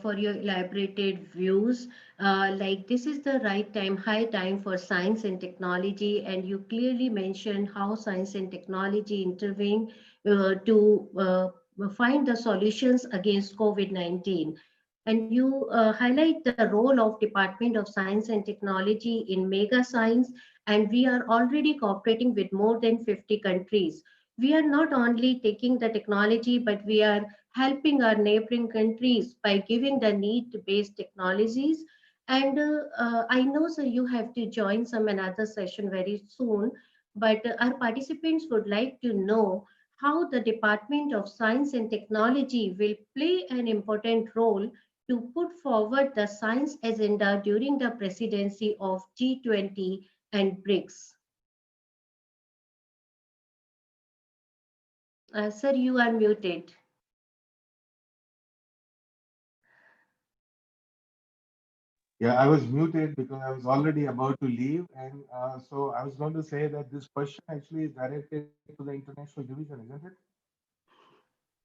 for your elaborated views. Like this is the right time, high time for science and technology, and you clearly mentioned how science and technology intervene to find the solutions against COVID-19. And you highlight the role of Department of Science and Technology in mega science, and we are already cooperating with more than 50 countries. We are not only taking the technology, but we are helping our neighboring countries by giving the need-based technologies. And I know, sir, you have to join some another session very soon, but our participants would like to know how the Department of Science and Technology will play an important role to put forward the science agenda during the presidency of G20 and BRICS. Sir, you are muted. Yeah, I was muted because I was already about to leave, and so I was going to say that this question actually is directed to the international division, isn't it?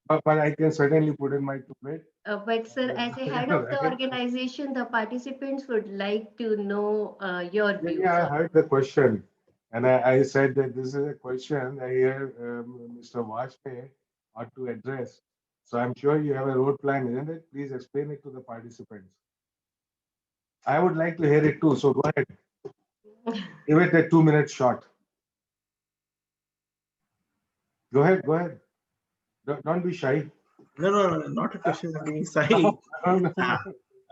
But I can certainly put in my two bit. But sir, as a head of the Right? organization, the participants would like to know your Yeah, views yeah, I on heard the question, and I said that this is a question that here Mr. Vajpayee ought to address. So I'm sure you have a road plan, isn't it? Please explain it to the participants. I would like to hear it too. So go ahead, it. give it a 2 minute shot. Go ahead, go ahead. Don't be shy. No, no, no, not a question of being shy. No, no, no,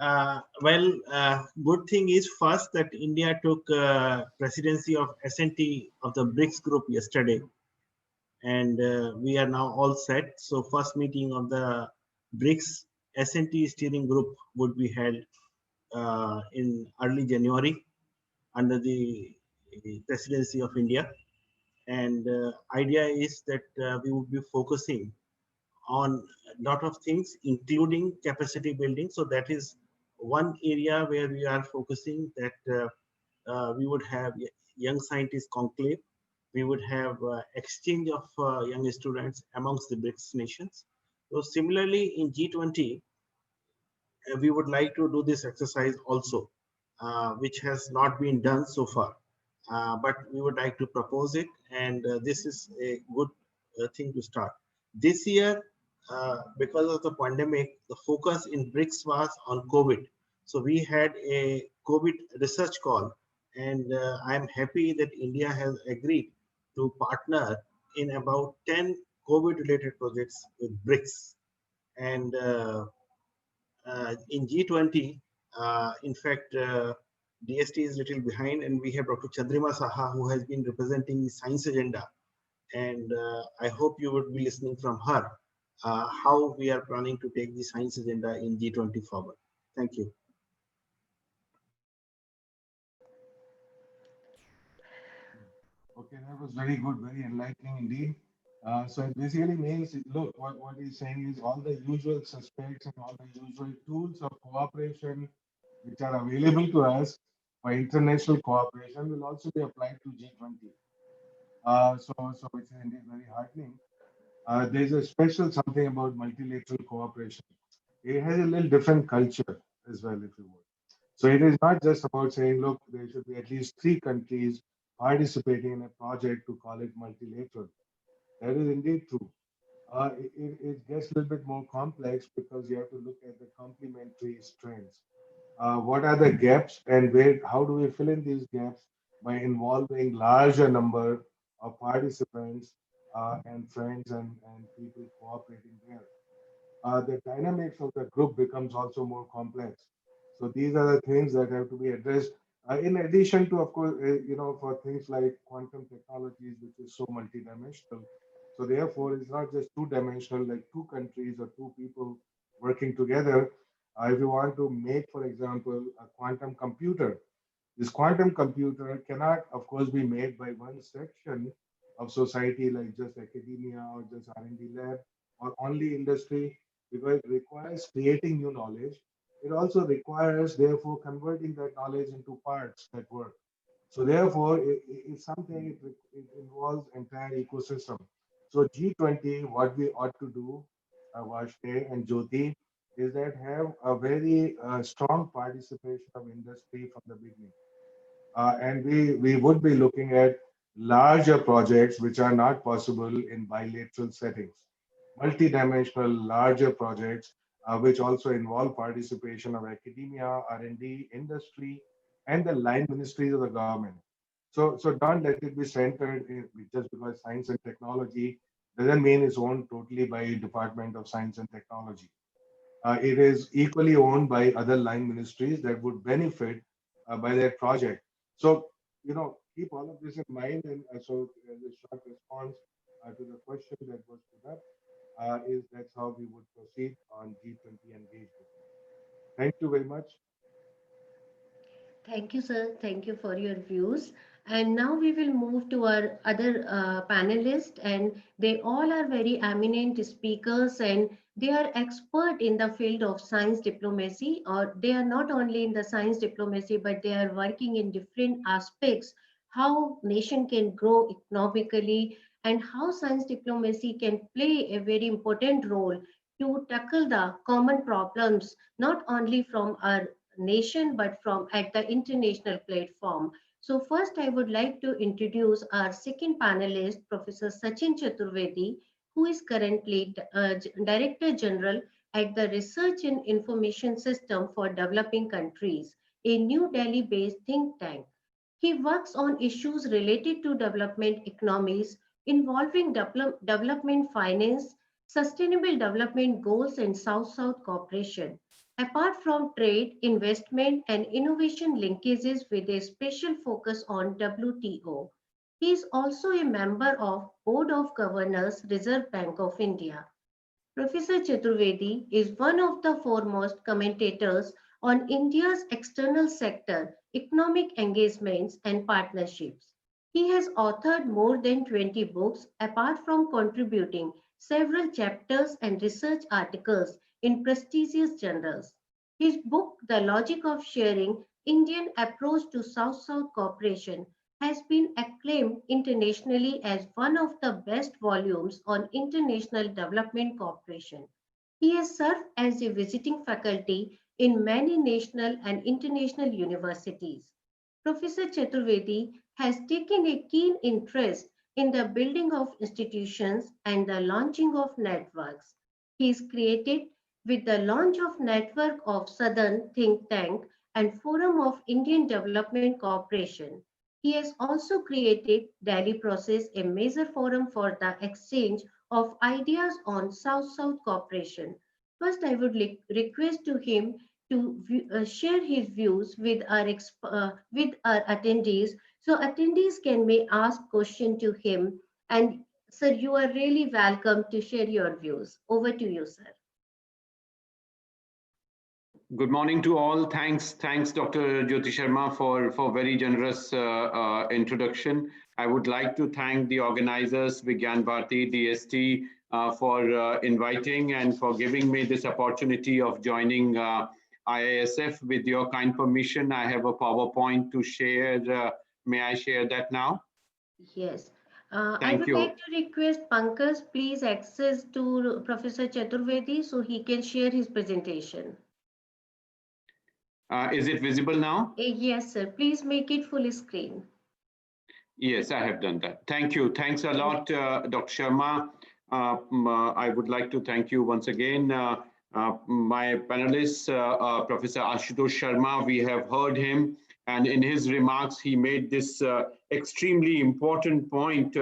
Uh, no. good thing is first that India took presidency of SNT of the BRICS group yesterday, and we are now all set. So first meeting of the BRICS SNT steering group would be held in early January under the presidency of India. And idea is that we would be focusing on a lot of things, including capacity building. So that is one area where we are focusing that we would have young scientist conclave. We would have exchange of young students amongst the BRICS nations. So similarly in G20, we would like to do this exercise also, which has not been done so far. But we would like to propose it, and this is a good thing to start. This year, because of the pandemic, the focus in BRICS was on COVID. So we had a COVID research call, and I'm happy that India has agreed to partner in about 10 COVID-related projects with BRICS. And in G20, in fact, DST is a little behind, and we have Dr. Chandrima Saha, who has been representing the science agenda. And I hope you would be listening from her how we are planning to take the science agenda in G20 forward. Thank you. Okay, that was very good, very enlightening indeed. So it basically means, look, what he's saying is all the usual suspects and all the usual tools of cooperation which are available to us for international cooperation will also be applied to G20. So which is indeed very heartening. There's a special something about multilateral cooperation. It has a little different culture as well, if you would. So it is not just about saying, look, there should be at least three countries participating in a project to call it multilateral. That is indeed true. It gets a little bit more complex because you have to look at the complementary strengths. What are the gaps and where? How do we fill in these gaps by involving larger number of participants and friends and people cooperating there? The dynamics of the group becomes also more complex. So these are the things that have to be addressed. In addition to, of course, for things like quantum technologies, which is so multidimensional. So therefore, it's not just two-dimensional, like two countries or two people working together. If you want to make, for example, a quantum computer, this quantum computer cannot, of course, be made by one section of society, like just academia or just R&D lab or only industry, because it requires creating new knowledge. It also requires, therefore, converting that knowledge into parts that work. So therefore, it's something, it involves entire ecosystem. So G20, what we ought to do, Vashte and Jyoti, is that have a very strong participation of industry from the beginning. And we would be looking at larger projects which are not possible in bilateral settings, multidimensional larger projects which also involve participation of academia, R&D, industry, and the line ministries of the government. So don't let it be centered in, just because science and technology doesn't mean it's owned totally by Department of Science and Technology. It is equally owned by other line ministries that would benefit by that project. So, keep all of this in mind. And so, the short response to the question that was put up is that's how we would proceed on G20 engagement. Thank you very much. Thank you, sir. Thank you for your views. And now we will move to our other panelists, and they all are very eminent speakers, and they are expert in the field of science diplomacy, or they are not only in the science diplomacy, but they are working in different aspects, how nation can grow economically, and how science diplomacy can play a very important role to tackle the common problems, not only from our nation but from at the international platform. So first I would like to introduce our second panelist, Professor Sachin Chaturvedi, who is currently Director General at the Research and Information System for Developing Countries, a New Delhi based think tank. He works on issues related to development economies involving development finance, sustainable development goals, and South-South cooperation. Apart from trade, investment, and innovation linkages with a special focus on WTO, he is also a member of Board of Governors, Reserve Bank of India. Professor Chaturvedi is one of the foremost commentators on India's external sector, economic engagements, and partnerships. He has authored more than 20 books, apart from contributing several chapters and research articles in prestigious journals. His book, The Logic of Sharing Indian Approach to South South Cooperation, has been acclaimed internationally as one of the best volumes on international development cooperation. He has served as a visiting faculty in many national and international universities. Professor Chaturvedi has taken a keen interest in the building of institutions and the launching of networks. He is created with the launch of Network of Southern Think Tank and Forum of Indian Development Cooperation. He has also created Delhi Process, a major forum for the exchange of ideas on South-South cooperation. First, I would request to him to share his views with our attendees, so attendees can may ask question to him. And sir, you are really welcome to share your views. Over to you, sir. Good morning to all. Thanks, Dr. Jyoti Sharma for very generous introduction. I would like to thank the organizers, Vigyan Bharati, DST, for inviting and for giving me this opportunity of joining IISF. With your kind permission, I have a PowerPoint to share. May I share that now? Yes. I Thank would you. like to request Pankaj, please access to Professor Chaturvedi so he can share his presentation. Is it visible now? Yes, sir. Please make it full screen. Yes, I have done that. Thank you. Thanks a lot, Dr. Sharma. I would like to thank you once again. My panelists, Professor Ashutosh Sharma, we have heard him, and in his remarks, he made this extremely important point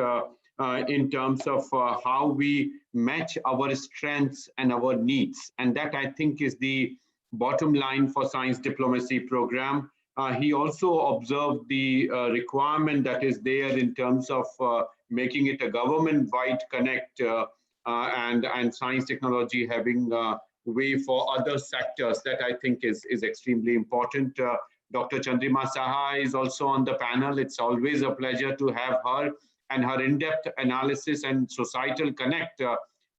in terms of how we match our strengths and our needs. And that, I think, is the bottom line for science diplomacy program. He also observed the requirement that is there in terms of making it a government-wide connect and science technology having way for other sectors. That I think is extremely important. Dr. Chandrima Shaha is also on the panel. It's always a pleasure to have her, and her in-depth analysis and societal connect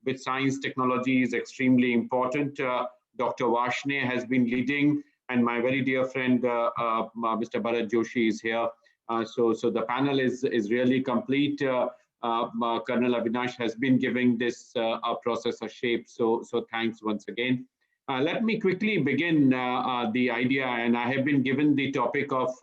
with science technology is extremely important. Dr. Varshney has been leading, and my very dear friend, Mr. Bharat Joshi is here. So the panel is really complete. Colonel Avinash has been giving this process a shape. So thanks once again. Let me quickly begin the idea, and I have been given the topic of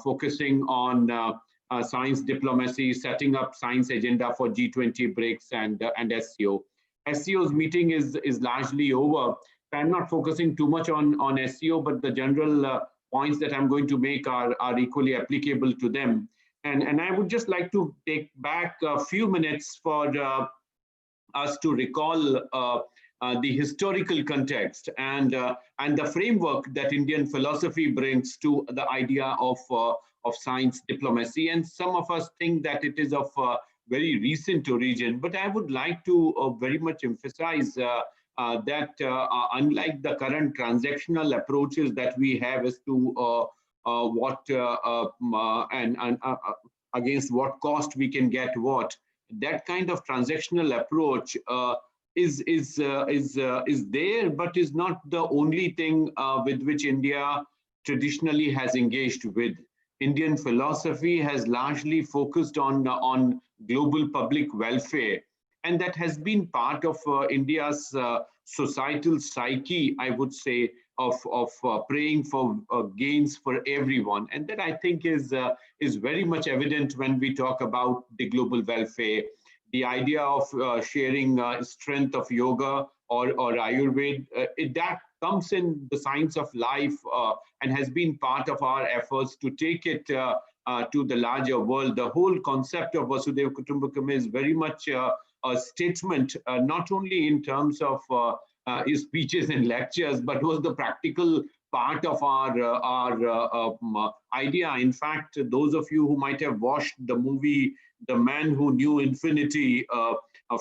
focusing on science diplomacy, setting up science agenda for G20 BRICS and SCO. SCO's meeting is largely over. So I'm not focusing too much on SCO, but the general points that I'm going to make are equally applicable to them. And I would just like to take back a few minutes for us to recall the historical context and the framework that Indian philosophy brings to the idea of science diplomacy. And some of us think that it is of very recent origin, but I would like to very much emphasize that unlike the current transactional approaches that we have as to what and against what cost we can get what, that kind of transactional approach is there, but is not the only thing with which India traditionally has engaged with. Indian philosophy has largely focused on global public welfare, and that has been part of India's societal psyche, I would say, of praying for gains for everyone, and that I think is very much evident when we talk about the global welfare. The idea of sharing strength of yoga or Ayurveda, that comes in the science of life and has been part of our efforts to take it to the larger world. The whole concept of Vasudhaiva Kutumbakam is very much a statement, not only in terms of his speeches and lectures, but was the practical part of our idea. In fact, those of you who might have watched the movie The Man Who Knew Infinity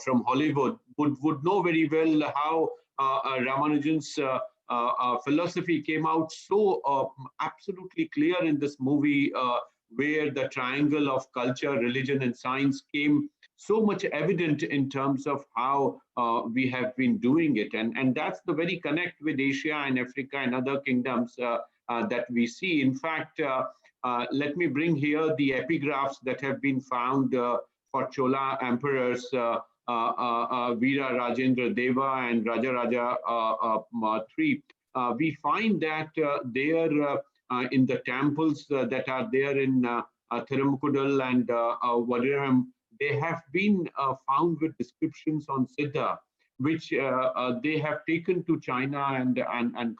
from Hollywood would know very well how Ramanujan's philosophy came out so absolutely clear in this movie, where the triangle of culture, religion, and science came so much evident in terms of how we have been doing it. And that's the very connect with Asia and Africa and other kingdoms that we see. In fact, let me bring here the epigraphs that have been found for Chola emperors, Veera Rajendra Deva and Rajaraja III. We find that there in the temples that are there in Thirumakudal and Vadiram, they have been found with descriptions on Siddha, which they have taken to China and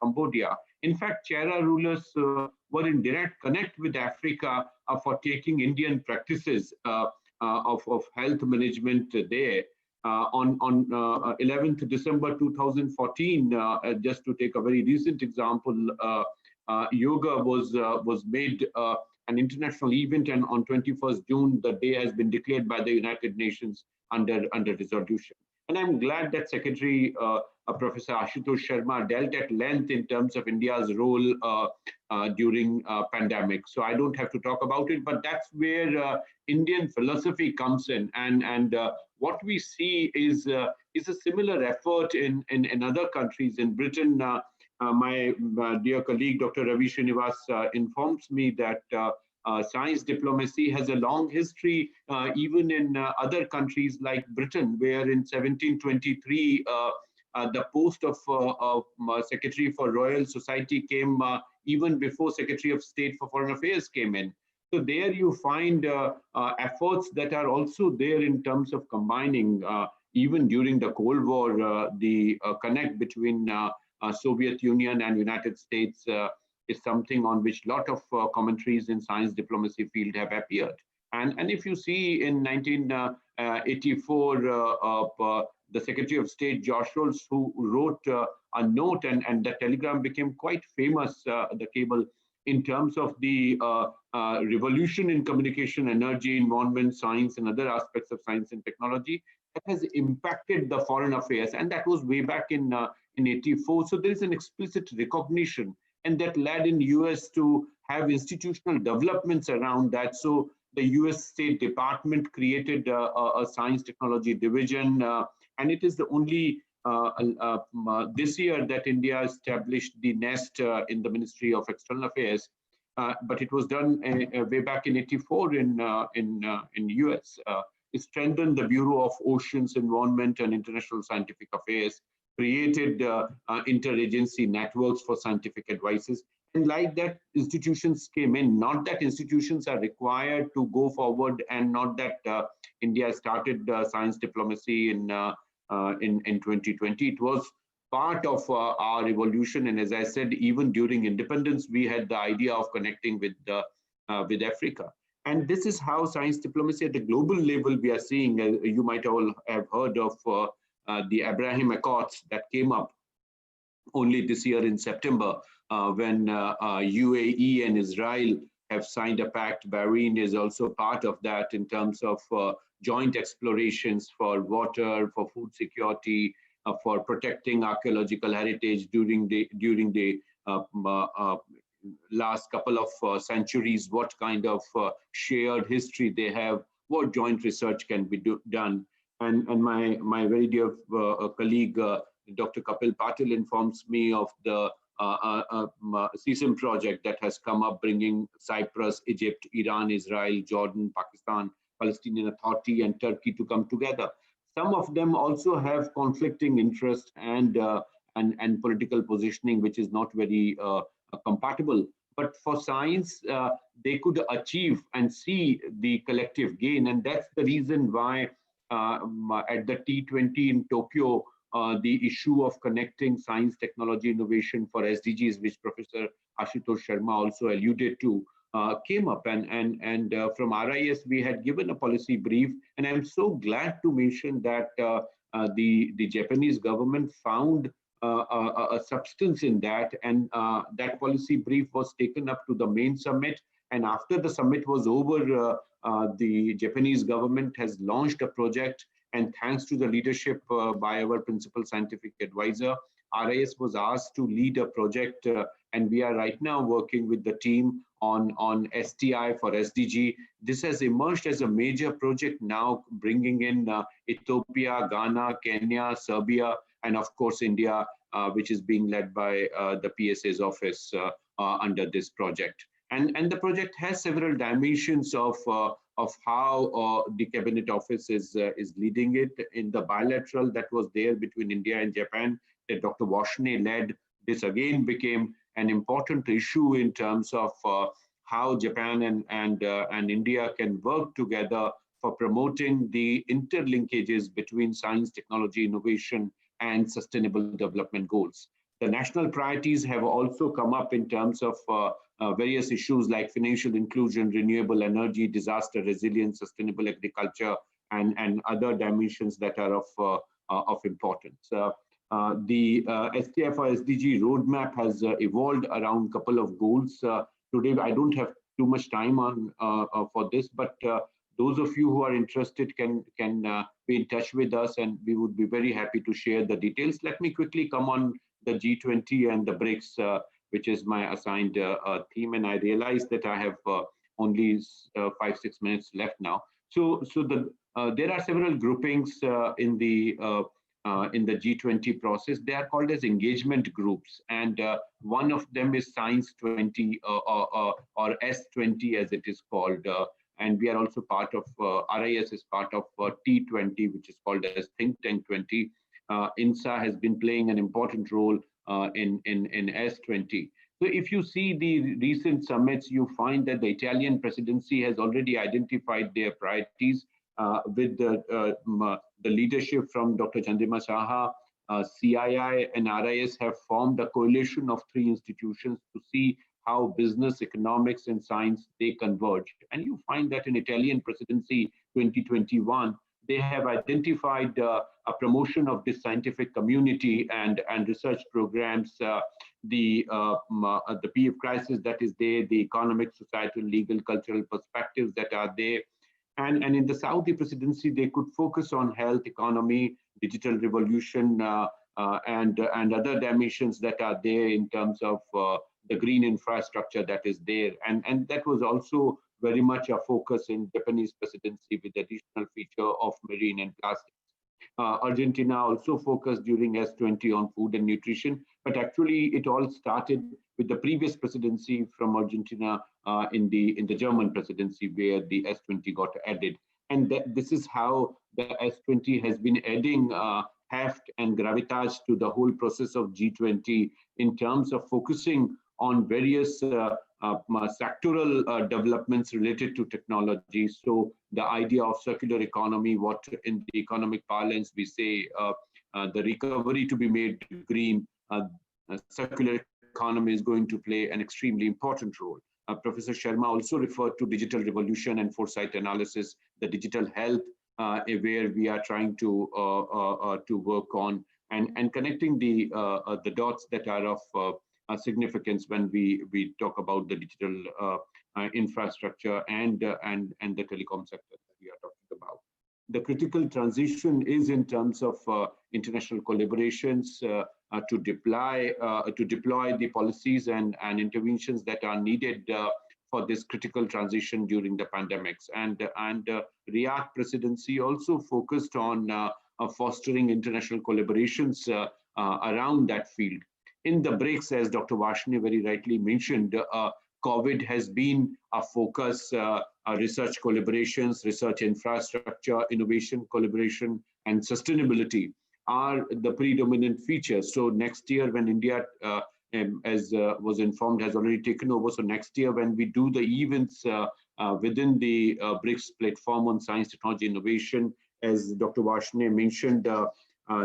Cambodia. In fact, Chera rulers were in direct connect with Africa for taking Indian practices of health management there. On 11th December 2014, just to take a very recent example, yoga was made an international event, and on 21st June, the day has been declared by the United Nations under resolution. And I'm glad that Secretary Professor Ashutosh Sharma dealt at length in terms of India's role during pandemic. So I don't have to talk about it, but that's where Indian philosophy comes in. And what we see is a similar effort in other countries. In Britain, my dear colleague, Dr. Ravi Srinivas, informs me that science diplomacy has a long history, even in other countries like Britain, where in 1723, the post of Secretary for Royal Society came even before Secretary of State for Foreign Affairs came in. So there you find efforts that are also there in terms of combining, even during the Cold War, the connect between Soviet Union and United States is something on which a lot of commentaries in science diplomacy field have appeared. And if you see in 1984, the Secretary of State, Josh Rolls, who wrote a note, and the telegram became quite famous, the cable, in terms of the revolution in communication, energy, environment, science, and other aspects of science and technology that has impacted the foreign affairs. And that was way back in 84. So there is an explicit recognition, and that led in US to have institutional developments around that. So the US State Department created a science technology division, and it is the only this year that India established the NEST in the Ministry of External Affairs, but it was done way back in '84 in US. It strengthened the Bureau of Oceans, Environment, and International Scientific Affairs. created interagency networks for scientific advices. And like that, institutions came in. Not that institutions are required to go forward, and not that India started science diplomacy in 2020. It was part of our evolution. And as I said, even during independence, we had the idea of connecting with Africa. And this is how science diplomacy at the global level we are seeing. You might all have heard of the Abraham Accords that came up only this year in September, when UAE and Israel have signed a pact. Bahrain is also part of that in terms of joint explorations for water, for food security, for protecting archaeological heritage during the last couple of centuries, what kind of shared history they have, what joint research can be done. And my very dear colleague, Dr. Kapil Patil, informs me of the CSIM project that has come up, bringing Cyprus, Egypt, Iran, Israel, Jordan, Pakistan, Palestinian Authority, and Turkey to come together. Some of them also have conflicting interest and political positioning, which is not very compatible. But for science, they could achieve and see the collective gain. And that's the reason why at the T20 in Tokyo, the issue of connecting science, technology, innovation for SDGs, which Professor Ashutosh Sharma also alluded to, came up. And from RIS, we had given a policy brief. And I'm so glad to mention that the Japanese government found a substance in that, and that policy brief was taken up to the main summit. And after the summit was over, the Japanese government has launched a project, and thanks to the leadership by our principal scientific advisor, RIS was asked to lead a project, and we are right now working with the team on STI for SDG. This has emerged as a major project now, bringing in Ethiopia, Ghana, Kenya, Serbia, and of course India, which is being led by the PSA's office under this project. And the project has several dimensions of how the Cabinet Office is leading it. In the bilateral that was there between India and Japan, that Dr. Varshney led, this again became an important issue in terms of how Japan and India can work together for promoting the interlinkages between science, technology, innovation, and sustainable development goals. The national priorities have also come up in terms of various issues like financial inclusion, renewable energy, disaster resilience, sustainable agriculture, and other dimensions that are of importance. The STI for SDG roadmap has evolved around a couple of goals. Today, I don't have too much time on for this, but those of you who are interested can be in touch with us, and we would be very happy to share the details. Let me quickly come on the G20 and the BRICS, which is my assigned theme, and I realize that I have only 5-6 minutes left now. So there are several groupings in the G20 process. They are called as engagement groups, and one of them is Science 20 or S20 as it is called. And we are also part of, RIS is part of T20, which is called as Think Tank 20. INSA has been playing an important role in S20. So if you see the recent summits, you find that the Italian presidency has already identified their priorities with the leadership from Dr. Chandrima, Shaha, CII and RIS have formed a coalition of 3 institutions to see how business, economics, and science, they converge. And you find that in Italian presidency 2021, they have identified a promotion of this scientific community and research programs, the PF crisis that is there, the economic, societal, legal, cultural perspectives that are there. And in the Saudi presidency, they could focus on health, economy, digital revolution, and other dimensions that are there in terms of the green infrastructure that is there. And that was also very much a focus in Japanese presidency with the additional feature of marine and plastics. Argentina also focused during S20 on food and nutrition, but actually it all started with the previous presidency from Argentina in the German presidency, where the S20 got added. And this is how the S20 has been adding heft and gravitas to the whole process of G20 in terms of focusing on various sectoral developments related to technology. So the idea of circular economy, what in the economic parlance we say, the recovery to be made green, circular economy is going to play an extremely important role. Professor Sharma also referred to digital revolution and foresight analysis, the digital health, where we are trying to work on, and connecting the dots that are of significance when we talk about the digital infrastructure and the telecom sector that we are talking about. The critical transition is in terms of international collaborations to deploy the policies and interventions that are needed for this critical transition during the pandemics. And RIAC presidency also focused on fostering international collaborations around that field. In the BRICS, as Dr. Varshini very rightly mentioned, COVID has been a focus, research collaborations, research infrastructure, innovation collaboration, and sustainability are the predominant features. So next year when India, as was informed, has already taken over. So next year when we do the events within the BRICS platform on science, technology, innovation, as Dr. Varshini mentioned,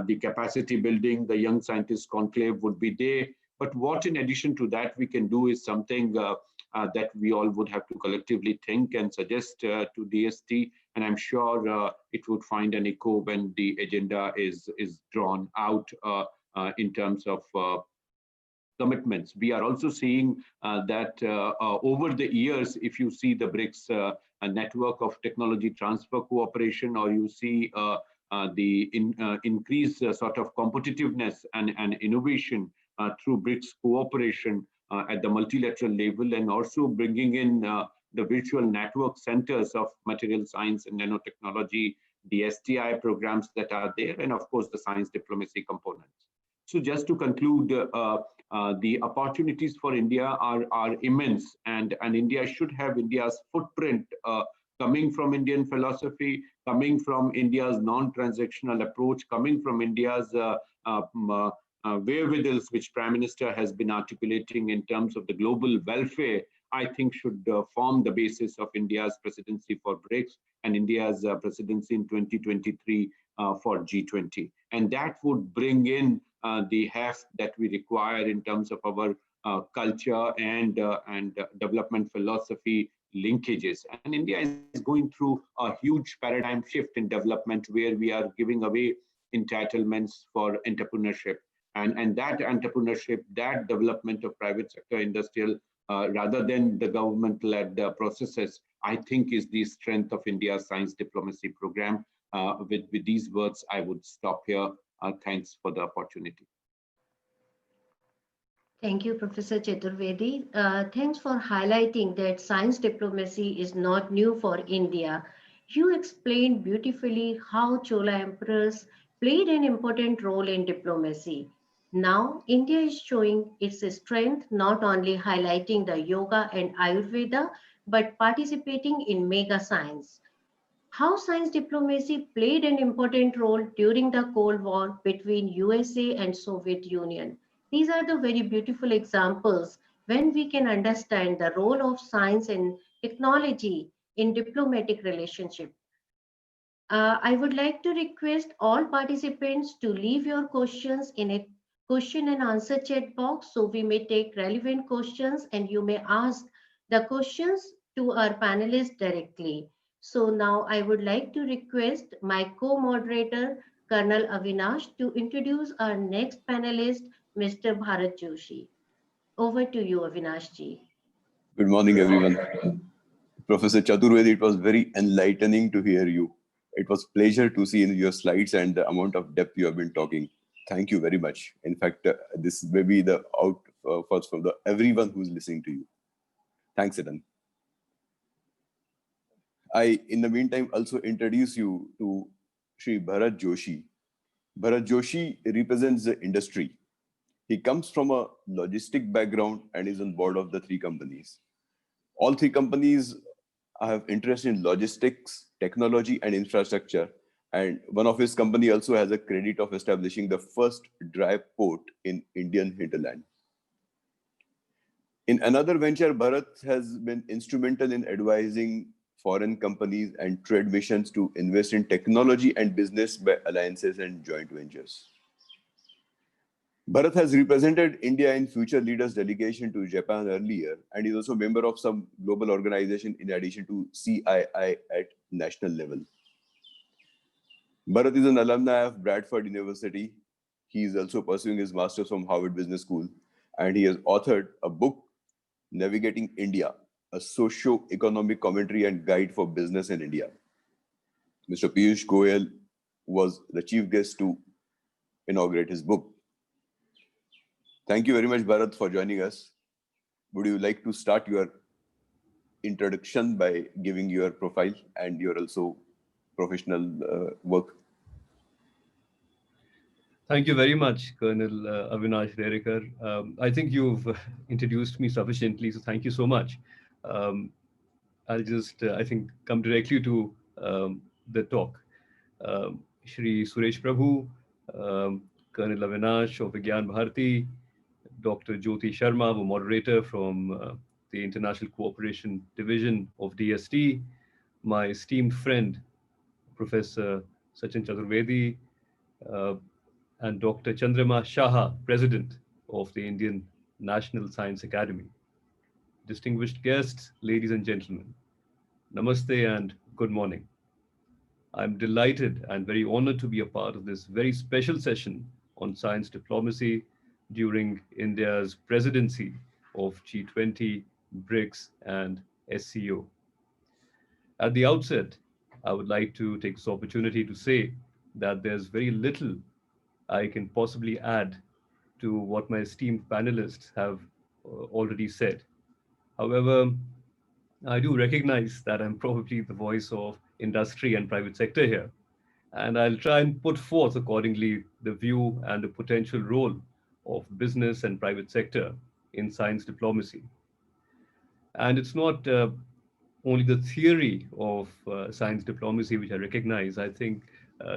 the capacity building, the young scientist conclave would be there. But what in addition to that we can do is something that we all would have to collectively think and suggest to DST. And I'm sure it would find an echo when the agenda is drawn out in terms of commitments. We are also seeing that over the years, if you see the BRICS a network of technology transfer cooperation, or you see the increased sort of competitiveness and innovation through BRICS cooperation at the multilateral level, and also bringing in the virtual network centers of material science and nanotechnology, the STI programs that are there, and of course the science diplomacy components. So just to conclude, the opportunities for India are immense, and India should have India's footprint coming from Indian philosophy, coming from India's non-transactional approach, coming from India's wherewithals, which Prime Minister has been articulating in terms of the global welfare, I think should form the basis of India's presidency for BRICS and India's presidency in 2023 for G20. And that would bring in the heft that we require in terms of our culture and development philosophy linkages. And India is going through a huge paradigm shift in development, where we are giving away entitlements for entrepreneurship. And that entrepreneurship, that development of private sector industrial, rather than the government-led processes, I think is the strength of India's science diplomacy program. With these words, I would stop here. Thanks for the opportunity. Thank you, Professor Chaturvedi. Thanks for highlighting that science diplomacy is not new for India. You explained beautifully how Chola emperors played an important role in diplomacy. Now, India is showing its strength, not only highlighting the yoga and Ayurveda, but participating in mega science. How science diplomacy played an important role during the Cold War between USA and Soviet Union. These are the very beautiful examples when we can understand the role of science and technology in diplomatic relationship. I would like to request all participants to leave your questions in a question and answer chat box, so we may take relevant questions and you may ask the questions to our panelists directly. So now I would like to request my co-moderator, Colonel Avinash, to introduce our next panelist, Mr. Bharat Joshi. Over to you, Avinash ji. Good morning, everyone. Professor Chaturvedi, it was very enlightening to hear you. It was a pleasure to see in your slides and the amount of depth you have been talking. Thank you very much. In fact, this may be the outputs from everyone who's listening to you. Thanks, Edan. I, in the meantime, also introduce you to Shri Bharat Joshi. Bharat Joshi represents the industry. He comes from a logistic background and is on board of the 3 companies. All 3 companies have interest in logistics, technology, and infrastructure, And one of his company also has a credit of establishing the first dry port in Indian hinterland. In another venture, Bharat has been instrumental in advising foreign companies and trade missions to invest in technology and business by alliances and joint ventures. Bharat has represented India in Future Leaders delegation to Japan earlier, and is also a member of some global organization in addition to CII at national level. Bharat is an alumni of Bradford University. He is also pursuing his master's from Harvard Business School, and he has authored a book, Navigating India, a socio-economic commentary and guide for business in India. Mr. Piyush Goyal was the chief guest to inaugurate his book. Thank you very much, Bharat, for joining us. Would you like to start your introduction by giving your profile and your also professional work? Thank you very much, Colonel Avinash Rerekar. I think you've introduced me sufficiently, so thank you so much. Um, I'll just, I think, come directly to the talk. Shri Suresh Prabhu, Colonel Avinash of Vigyan Bharati, Dr. Jyoti Sharma, the moderator from the International Cooperation Division of DST, my esteemed friend, Professor Sachin Chaturvedi, uh, and Dr. Chandrima Shaha, President of the Indian National Science Academy. Distinguished guests, ladies and gentlemen, namaste and good morning. I'm delighted and very honored to be a part of this very special session on science diplomacy during India's presidency of G20, BRICS, and SCO. At the outset, I would like to take this opportunity to say that there's very little I can possibly add to what my esteemed panelists have already said. However, I do recognize that I'm probably the voice of industry and private sector here, and I'll try and put forth accordingly the view and the potential role of business and private sector in science diplomacy. And it's not only the theory of science diplomacy which I recognize. I think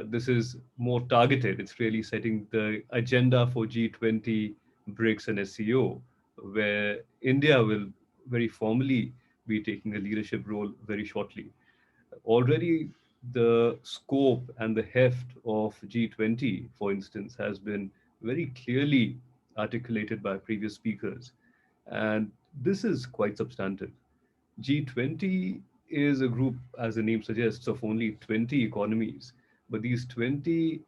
this is more targeted. It's really setting the agenda for G20, BRICS, and SCO, where India will very formally be taking a leadership role very shortly. Already, the scope and the heft of G20, for instance, has been very clearly articulated by previous speakers. And this is quite substantive. G20 is a group, as the name suggests, of only 20 economies. But these 20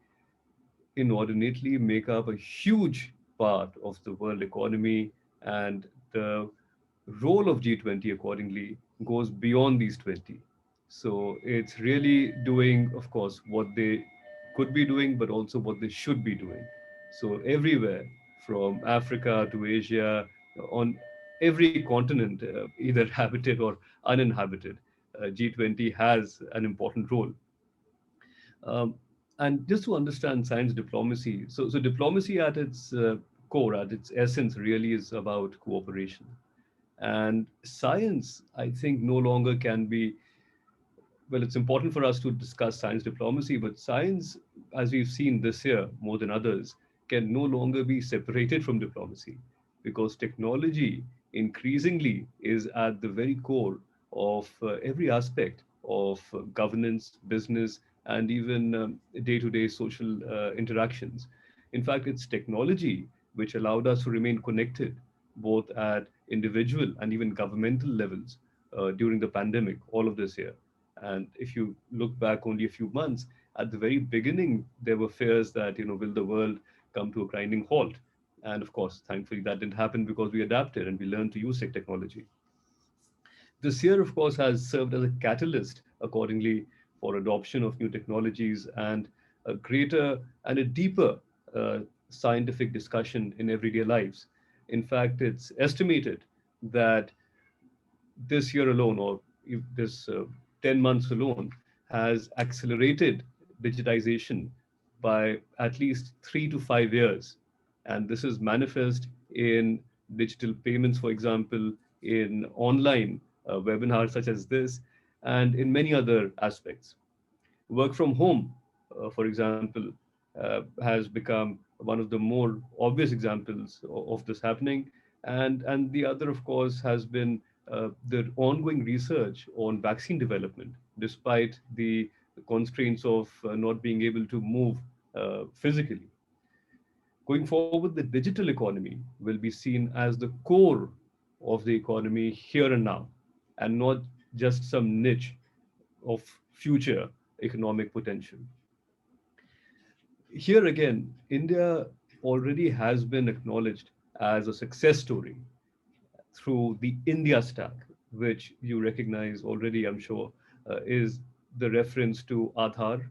inordinately make up a huge part of the world economy, and the role of G20 accordingly goes beyond these 20. So it's really doing, of course, what they could be doing, but also what they should be doing. So everywhere from Africa to Asia, on every continent, either habited or uninhabited, G20 has an important role. Um, and just to understand science diplomacy, so diplomacy at its core, at its essence, really is about cooperation. And science, I think, no longer can be, well, it's important for us to discuss science diplomacy, but science, as we've seen this year more than others, can no longer be separated from diplomacy because technology increasingly is at the very core of every aspect of governance, business, and even day to day social interactions. In fact, it's technology which allowed us to remain connected both at individual and even governmental levels during the pandemic, all of this year. And if you look back only a few months, at the very beginning, there were fears that, will the world come to a grinding halt? And of course, thankfully, that didn't happen because we adapted and we learned to use technology. This year, of course, has served as a catalyst accordingly for adoption of new technologies and a greater and a deeper scientific discussion in everyday lives. In fact, it's estimated that this year alone, or if this 10 months alone, has accelerated digitization by at least 3 to 5 years. And this is manifest in digital payments, for example, in online webinars such as this, and in many other aspects. Work from home for example, has become one of the more obvious examples of this happening. And the other, of course, has been the ongoing research on vaccine development, despite the constraints of not being able to move physically. Going forward, the digital economy will be seen as the core of the economy here and now, and not just some niche of future economic potential. Here again, India already has been acknowledged as a success story through the India stack, which you recognize already, I'm sure, is the reference to Aadhaar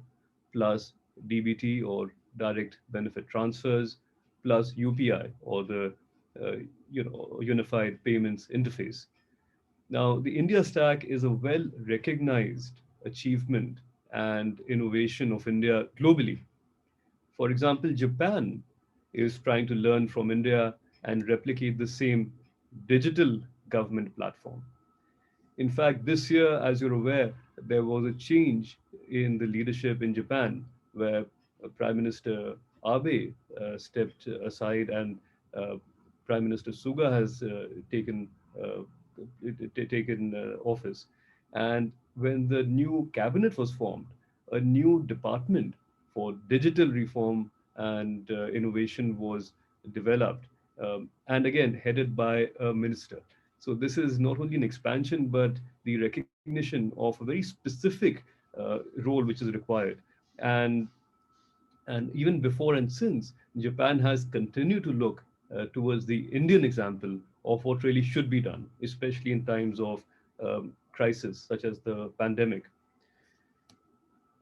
plus DBT or direct benefit transfers plus UPI or the uh, unified payments interface. Now, the India stack is a well recognized achievement and innovation of India globally. For example, Japan is trying to learn from India and replicate the same digital government platform. In fact, this year, as you're aware, there was a change in the leadership in Japan where Prime Minister Abe stepped aside and uh, Prime Minister Suga has uh, taken office. And when the new cabinet was formed, a new department for digital reform and innovation was developed, and again headed by a minister. So this is not only an expansion, but the recognition of a very specific role which is required. And and even before and since, Japan has continued to look towards the Indian example of what really should be done, especially in times of crisis such as the pandemic.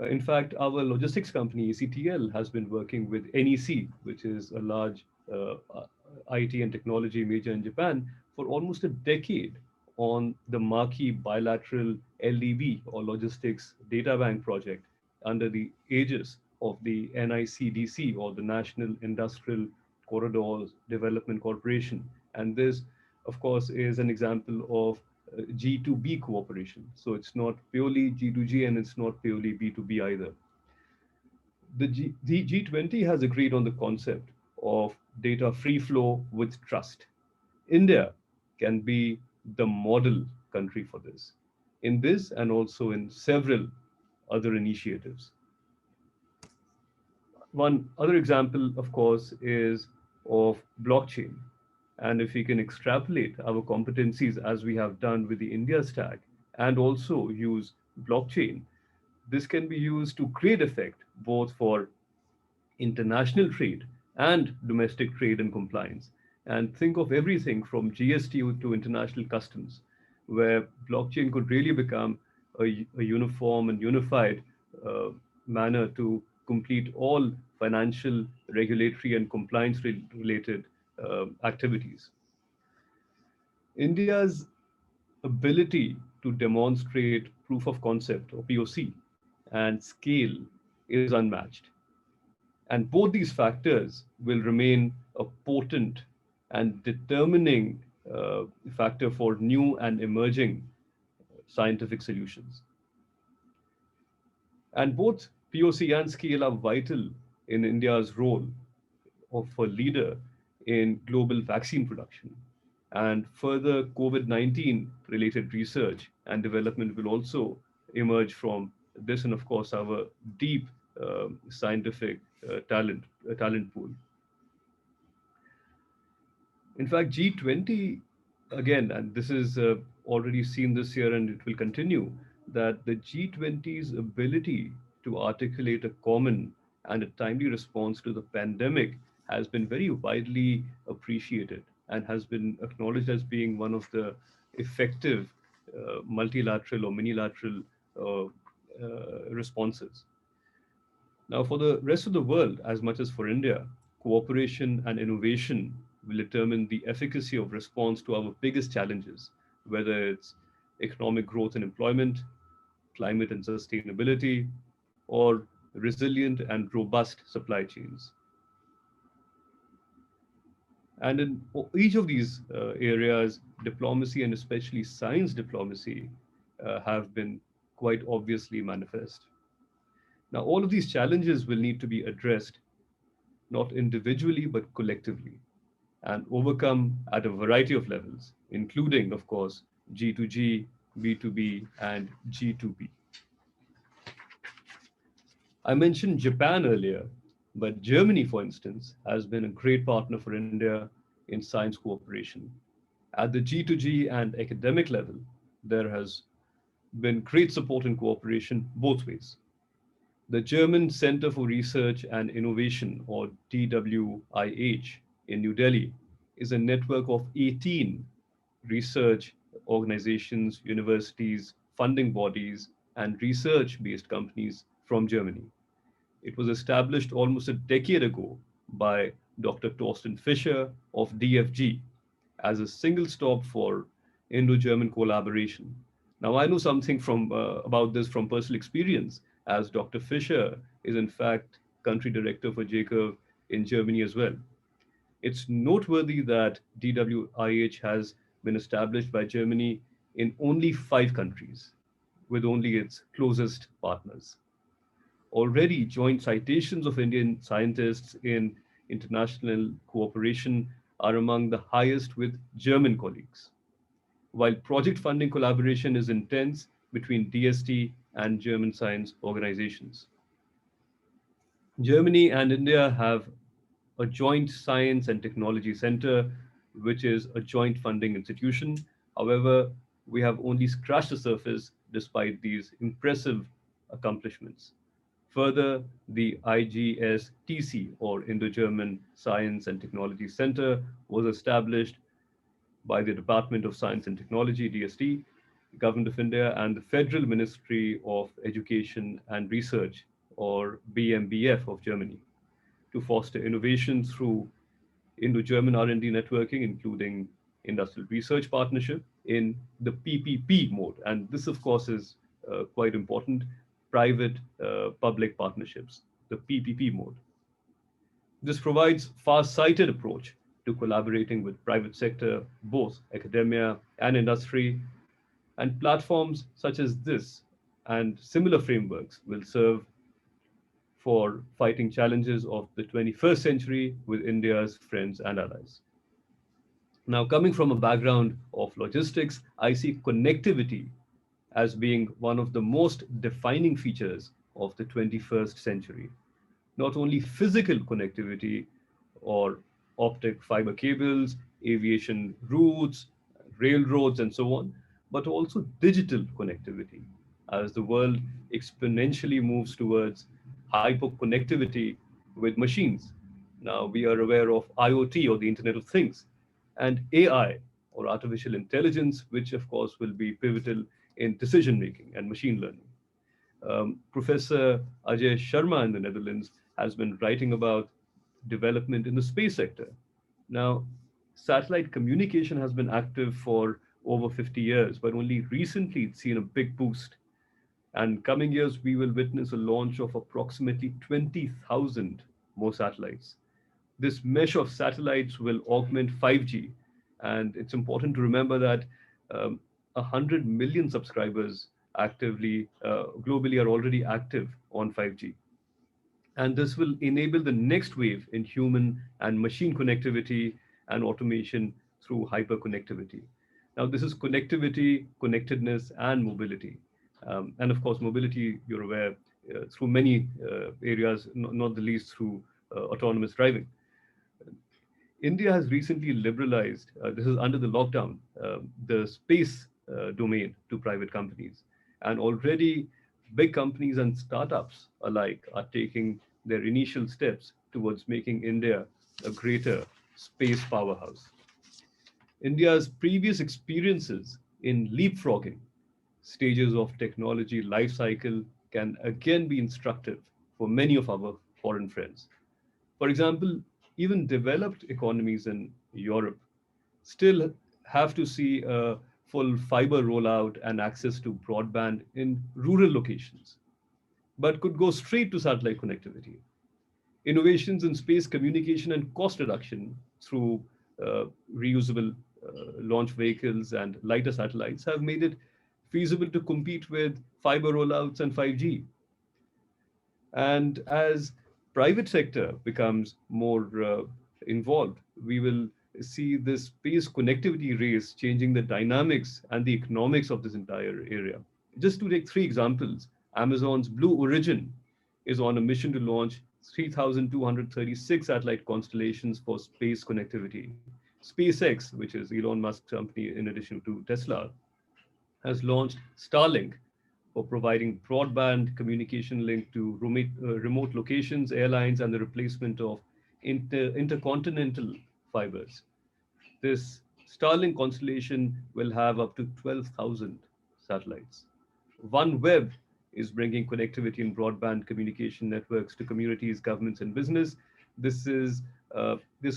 In fact, our logistics company, ACTL, has been working with NEC, which is a large IT and technology major in Japan, for almost a decade on the marquee bilateral LDB or Logistics Data Bank project under the aegis of the NICDC or the National Industrial Corridors Development Corporation. And this, of course, is an example of G2B cooperation. So it's not purely G2G and it's not purely B2B either. The G20 has agreed on the concept of data free flow with trust. India can be the model country for this, in this and also in several other initiatives. One other example, of course, is of blockchain. And if we can extrapolate our competencies as we have done with the India stack and also use blockchain, this can be used to great effect both for international trade and domestic trade and compliance. And think of everything from GST to international customs, where blockchain could really become a uniform and unified uh, manner to complete all financial, regulatory, and compliance related activities. India's ability to demonstrate proof of concept or POC and scale is unmatched. And both these factors will remain a potent and determining factor for new and emerging scientific solutions. And both POC and scale are vital in India's role of a leader in global vaccine production. And further COVID-19 related research and development will also emerge from this, and of course, our deep scientific talent pool. In fact, G20, again, and this is already seen this year and it will continue, that the G20's ability to articulate a common and a timely response to the pandemic has been very widely appreciated and has been acknowledged as being one of the effective multilateral or minilateral responses. Now, for the rest of the world, as much as for India, cooperation and innovation will determine the efficacy of response to our biggest challenges, whether it's economic growth and employment, climate and sustainability, or resilient and robust supply chains. And in each of these areas, diplomacy and especially science diplomacy have been quite obviously manifest. Now, all of these challenges will need to be addressed not individually but collectively and overcome at a variety of levels, including, of course, G2G, B2B, and G2B. I mentioned Japan earlier, but Germany, for instance, has been a great partner for India in science cooperation. At the G2G and academic level, there has been great support and cooperation both ways. The German Center for Research and Innovation, or DWIH, in New Delhi, is a network of 18 research organizations, universities, funding bodies, and research based companies from Germany. It was established almost a decade ago by Dr. Torsten Fischer of DFG as a single stop for Indo-German collaboration. Now, I know something from about this from personal experience, as Dr. Fischer is in fact country director for Jacob in Germany as well. It's noteworthy that DWIH has been established by Germany in only 5 countries, with only its closest partners. Already, joint citations of Indian scientists in international cooperation are among the highest with German colleagues, while project funding collaboration is intense between DST and German science organizations. Germany and India have a joint science and technology center, which is a joint funding institution. However, we have only scratched the surface despite these impressive accomplishments. Further, the IGSTC, or Indo-German Science and Technology Center, was established by the Department of Science and Technology, DST, Government of India, and the Federal Ministry of Education and Research, or BMBF of Germany, to foster innovation through Indo-German R&D networking, including industrial research partnership in the PPP mode. And this, of course, is quite important, private public partnerships, the PPP mode. This provides far-sighted approach to collaborating with private sector, both academia and industry, and platforms such as this and similar frameworks will serve for fighting challenges of the 21st century with India's friends and allies. Now, coming from a background of logistics, I see connectivity as being one of the most defining features of the 21st century. Not only physical connectivity or optic fiber cables, aviation routes, railroads, and so on, but also digital connectivity as the world exponentially moves towards hyperconnectivity with machines. Now we are aware of IoT, or the Internet of Things, and AI, or artificial intelligence, which of course will be pivotal in decision making and machine learning. Professor Ajay Sharma in the Netherlands has been writing about development in the space sector. Now, satellite communication has been active for over 50 years, but only recently it's seen a big boost. And coming years, we will witness a launch of approximately 20,000 more satellites. This mesh of satellites will augment 5G. And it's important to remember that 100 million subscribers actively globally are already active on 5G. And this will enable the next wave in human and machine connectivity and automation through hyperconnectivity. Now, this is connectivity, connectedness, and mobility. And of course, mobility, you're aware, through many areas, not the least through autonomous driving. India has recently liberalized, this is under the lockdown, the space domain to private companies. And already big companies and startups alike are taking their initial steps towards making India a greater space powerhouse. India's previous experiences in leapfrogging stages of technology life cycle can again be instructive for many of our foreign friends. For example, even developed economies in Europe still have to see a full fiber rollout and access to broadband in rural locations, but could go straight to satellite connectivity. Innovations in space communication and cost reduction through reusable launch vehicles and lighter satellites have made it feasible to compete with fiber rollouts and 5G. And as private sector becomes more involved, we will see this space connectivity race changing the dynamics and the economics of this entire area. Just to take three examples, Amazon's Blue Origin is on a mission to launch 3,236 satellite constellations for space connectivity. SpaceX, which is Elon Musk's company in addition to Tesla, has launched Starlink for providing broadband communication link to remote locations, airlines, and the replacement of intercontinental fibers. This Starlink constellation will have up to 12,000 satellites. OneWeb is bringing connectivity and broadband communication networks to communities, governments, and business. This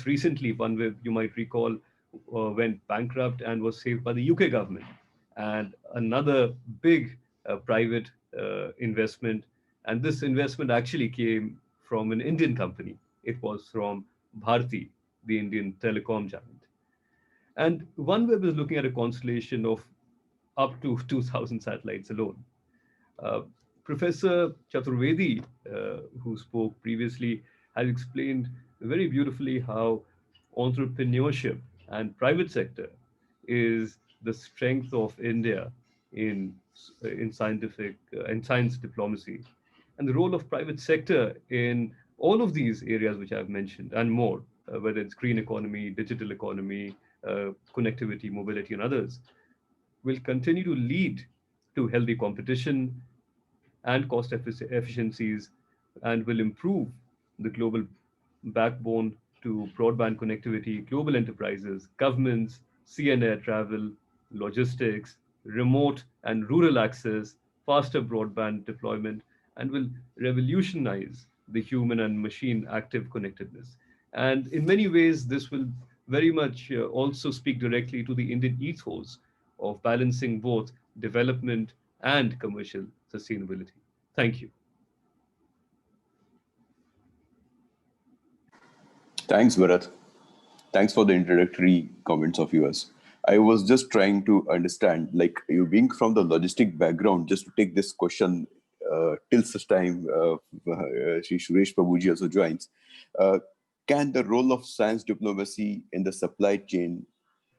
recently OneWeb, you might recall, went bankrupt and was saved by the UK government. And another big private investment, and this investment actually came from an Indian company. It was from Bharti, the Indian telecom giant. And OneWeb is looking at a constellation of up to 2,000 satellites alone. Uh, Professor Chaturvedi, who spoke previously, has explained very beautifully how entrepreneurship and private sector is the strength of India in in science diplomacy, and the role of private sector in all of these areas which I've mentioned and more, whether it's green economy, digital economy, connectivity, mobility, and others, will continue to lead to healthy competition and cost efficiencies, and will improve the global backbone to broadband connectivity, global enterprises, governments, sea and air travel, logistics, remote and rural access, faster broadband deployment, and will revolutionize the human and machine active connectedness. And in many ways, this will very much also speak directly to the Indian ethos of balancing both development and commercial sustainability. Thank you. Thanks, Bharat. Thanks for the introductory comments of yours. I was just trying to understand, like you being from the logistic background, just to take this question till such time Shri Suresh Prabhuji also joins. Uh, can the role of science diplomacy in the supply chain,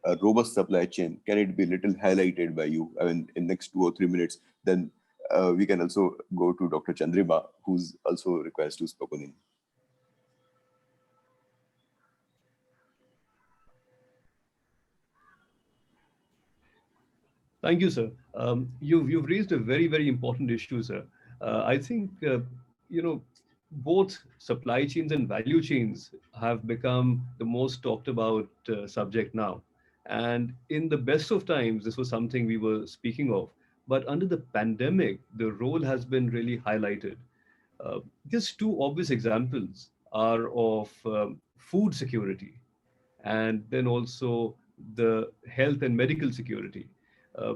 a robust supply chain, can it be little highlighted by you? I mean, in next 2 or 3 minutes, then we can also go to Dr. Chandrima, who's also request to spoken in. Thank you, sir. You've raised a very important issue, sir. I think you know both supply chains and value chains have become the most talked about subject now. And in the best of times, this was something we were speaking of. But under the pandemic, the role has been really highlighted. Just two obvious examples are of food security, and then also the health and medical security. Uh,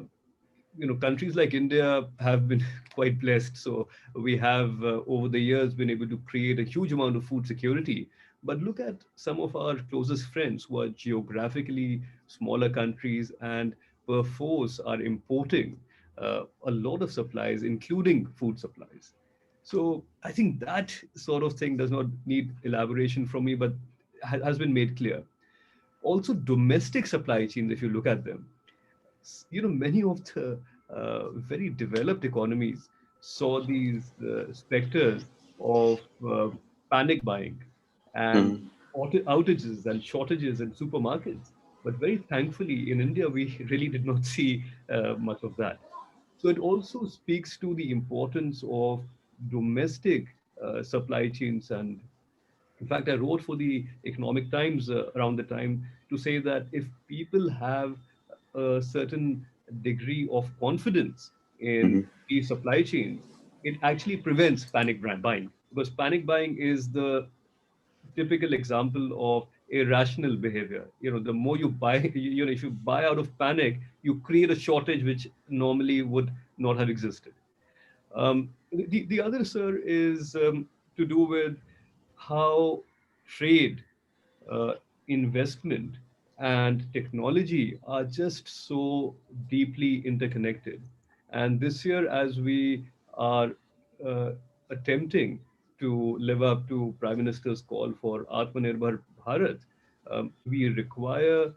Countries like India have been quite blessed. So we have, over the years, been able to create a huge amount of food security. But look at some of our closest friends who are geographically smaller countries and perforce are importing a lot of supplies, including food supplies. So I think that sort of thing does not need elaboration from me, but has been made clear. Also, domestic supply chains, if you look at them, many of the very developed economies saw these specters of panic buying and Mhm. outages and shortages in supermarkets. But very thankfully, in India, we really did not see much of that. So it also speaks to the importance of domestic supply chains. And in fact, I wrote for the Economic Times around the time to say that if people have a certain degree of confidence in Mhm. the supply chains, it actually prevents panic buying, because panic buying is the typical example of irrational behavior. The more you buy, if you buy out of panic, you create a shortage which normally would not have existed. The other, sir, is to do with how trade, uh, investment, and technology are just so deeply interconnected. And this year, as we are uh, attempting to live up to Prime Minister's call for Atmanirbhar Bharat, we require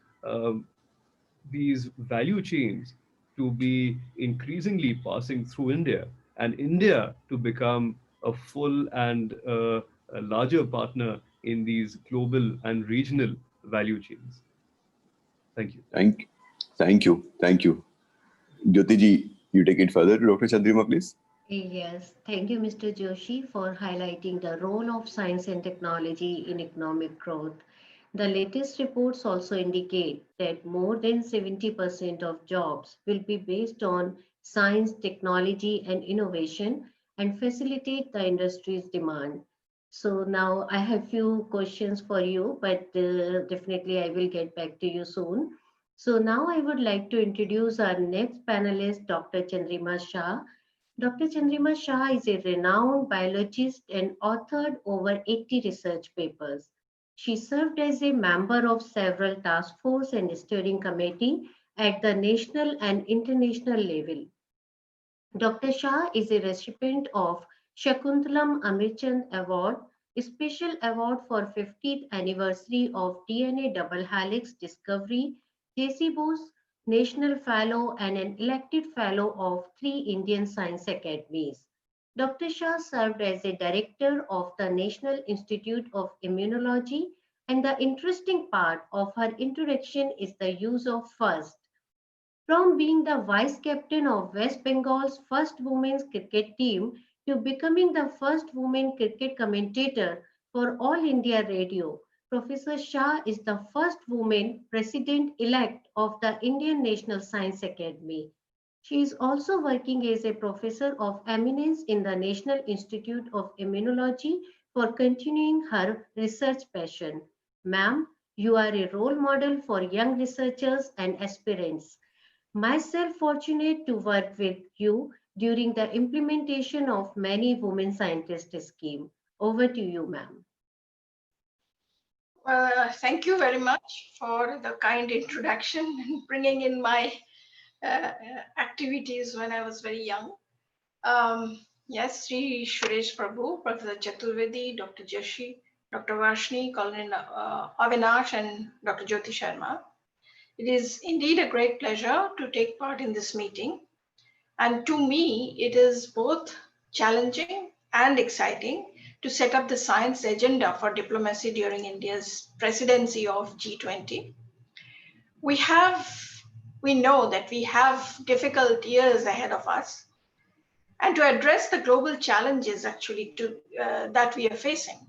these value chains to be increasingly passing through India, and India to become a full and a larger partner in these global and regional value chains. Thank you. Thank you. Thank you. Jyoti ji, you take it further, Dr. Chandrima, please. Yes, thank you, Mr. Joshi, for highlighting the role of science and technology in economic growth. The latest reports also indicate that more than 70% of jobs will be based on science, technology, and innovation and facilitate the industry's demand. So now I have few questions for you, but definitely I will get back to you soon. So now I would like to introduce our next panelist, Dr. Chandrima Shah. Dr. Chandrima Shah is a renowned biologist and authored over 80 research papers. She served as a member of several task force and steering committee at the national and international level. Dr. Shah is a recipient of Shakuntalam Amirchand Award, a special award for 50th anniversary of DNA double helix discovery, J.C. Bose National Fellow, and an elected Fellow of 3 Indian Science Academies. Dr. Shah served as a director of the National Institute of Immunology, and the interesting part of her introduction is the use of first. From being the vice captain of West Bengal's first women's cricket team to becoming the first woman cricket commentator for All India Radio, Professor Shah is the first woman president elect of the Indian National Science Academy. She is also working as a professor of eminence in the National Institute of Immunology for continuing her research passion. Ma'am, you are a role model for young researchers and aspirants. Myself fortunate to work with you during the implementation of many women scientist scheme. Over to you, ma'am. Thank you very much for the kind introduction and bringing in my activities when I was very young. Yes, Shri Suresh Prabhu, Professor Chaturvedi, Dr. Joshi, Dr. Varshni, Colin Avinash, and Dr. Jyoti Sharma. It is indeed a great pleasure to take part in this meeting. And to me, it is both challenging and exciting to set up the science agenda for diplomacy during India's presidency of G20. We know that we have difficult years ahead of us, and to address the global challenges actually that we are facing.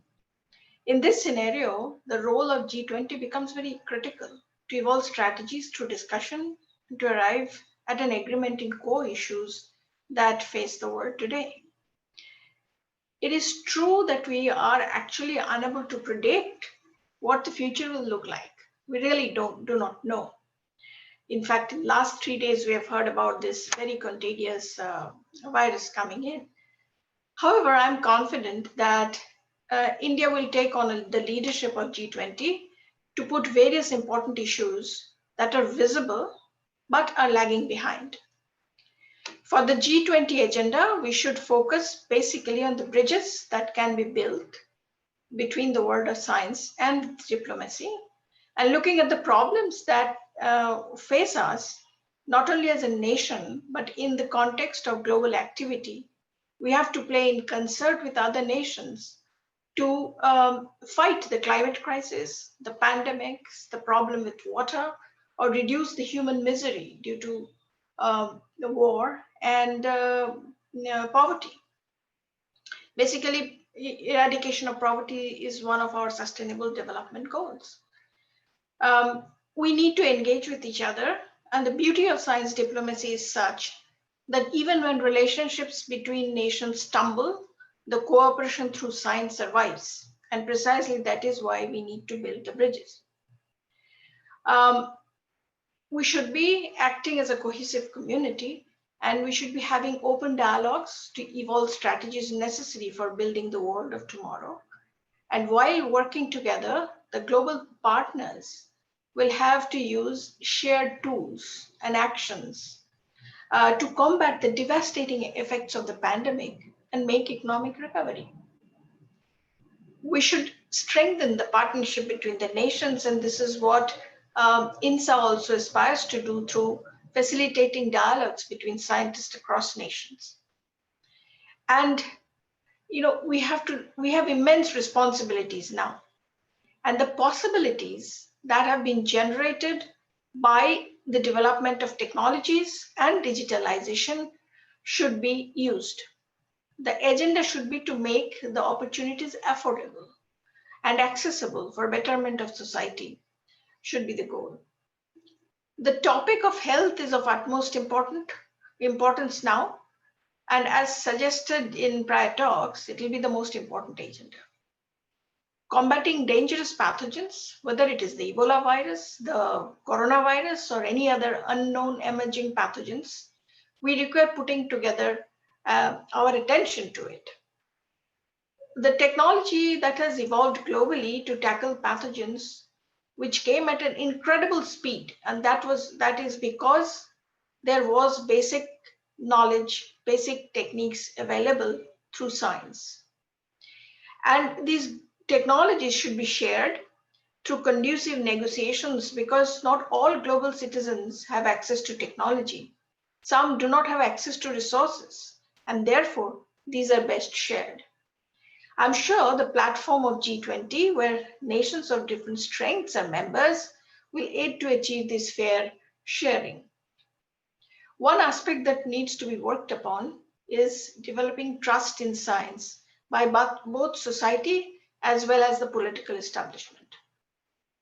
In this scenario, the role of G20 becomes very critical to evolve strategies through discussion and to arrive at an agreement in core issues that face the world today. It is true that we are actually unable to predict what the future will look like. We really do not know. In fact, in the last 3 days, we have heard about this very contagious virus coming in. However, I'm confident that India will take on the leadership of G20 to put various important issues that are visible but are lagging behind. For the G20 agenda, we should focus basically on the bridges that can be built between the world of science and diplomacy, and looking at the problems that face us, not only as a nation, but in the context of global activity. We have to play in concert with other nations to fight the climate crisis, the pandemics, the problem with water, or reduce the human misery due to the war and poverty. Basically, eradication of poverty is one of our sustainable development goals. We need to engage with each other, and the beauty of science diplomacy is such that even when relationships between nations stumble, the cooperation through science survives. And precisely that is why we need to build the bridges. We should be acting as a cohesive community, and we should be having open dialogues to evolve strategies necessary for building the world of tomorrow. And while working together, the global partners will have to use shared tools and actions to combat the devastating effects of the pandemic and make economic recovery. we should strengthen the partnership between the nations, and this is what INSA also aspires to do through facilitating dialogues between scientists across nations. And we have immense responsibilities now, and the possibilities that have been generated by the development of technologies and digitalization should be used. The agenda should be to make the opportunities affordable and accessible for betterment of society should be the goal. The topic of health is of utmost importance now, and as suggested in prior talks, it will be the most important agenda. Combating dangerous pathogens, whether it is the Ebola virus, the coronavirus, or any other unknown emerging pathogens, we require putting together our attention to it. The technology that has evolved globally to tackle pathogens, which came at an incredible speed, and that is because there was basic knowledge, basic techniques available through science. And these technologies should be shared through conducive negotiations, because not all global citizens have access to technology. Some do not have access to resources, and therefore these are best shared. I'm sure the platform of G20, where nations of different strengths are members, will aid to achieve this fair sharing. One aspect that needs to be worked upon is developing trust in science by both society as well as the political establishment.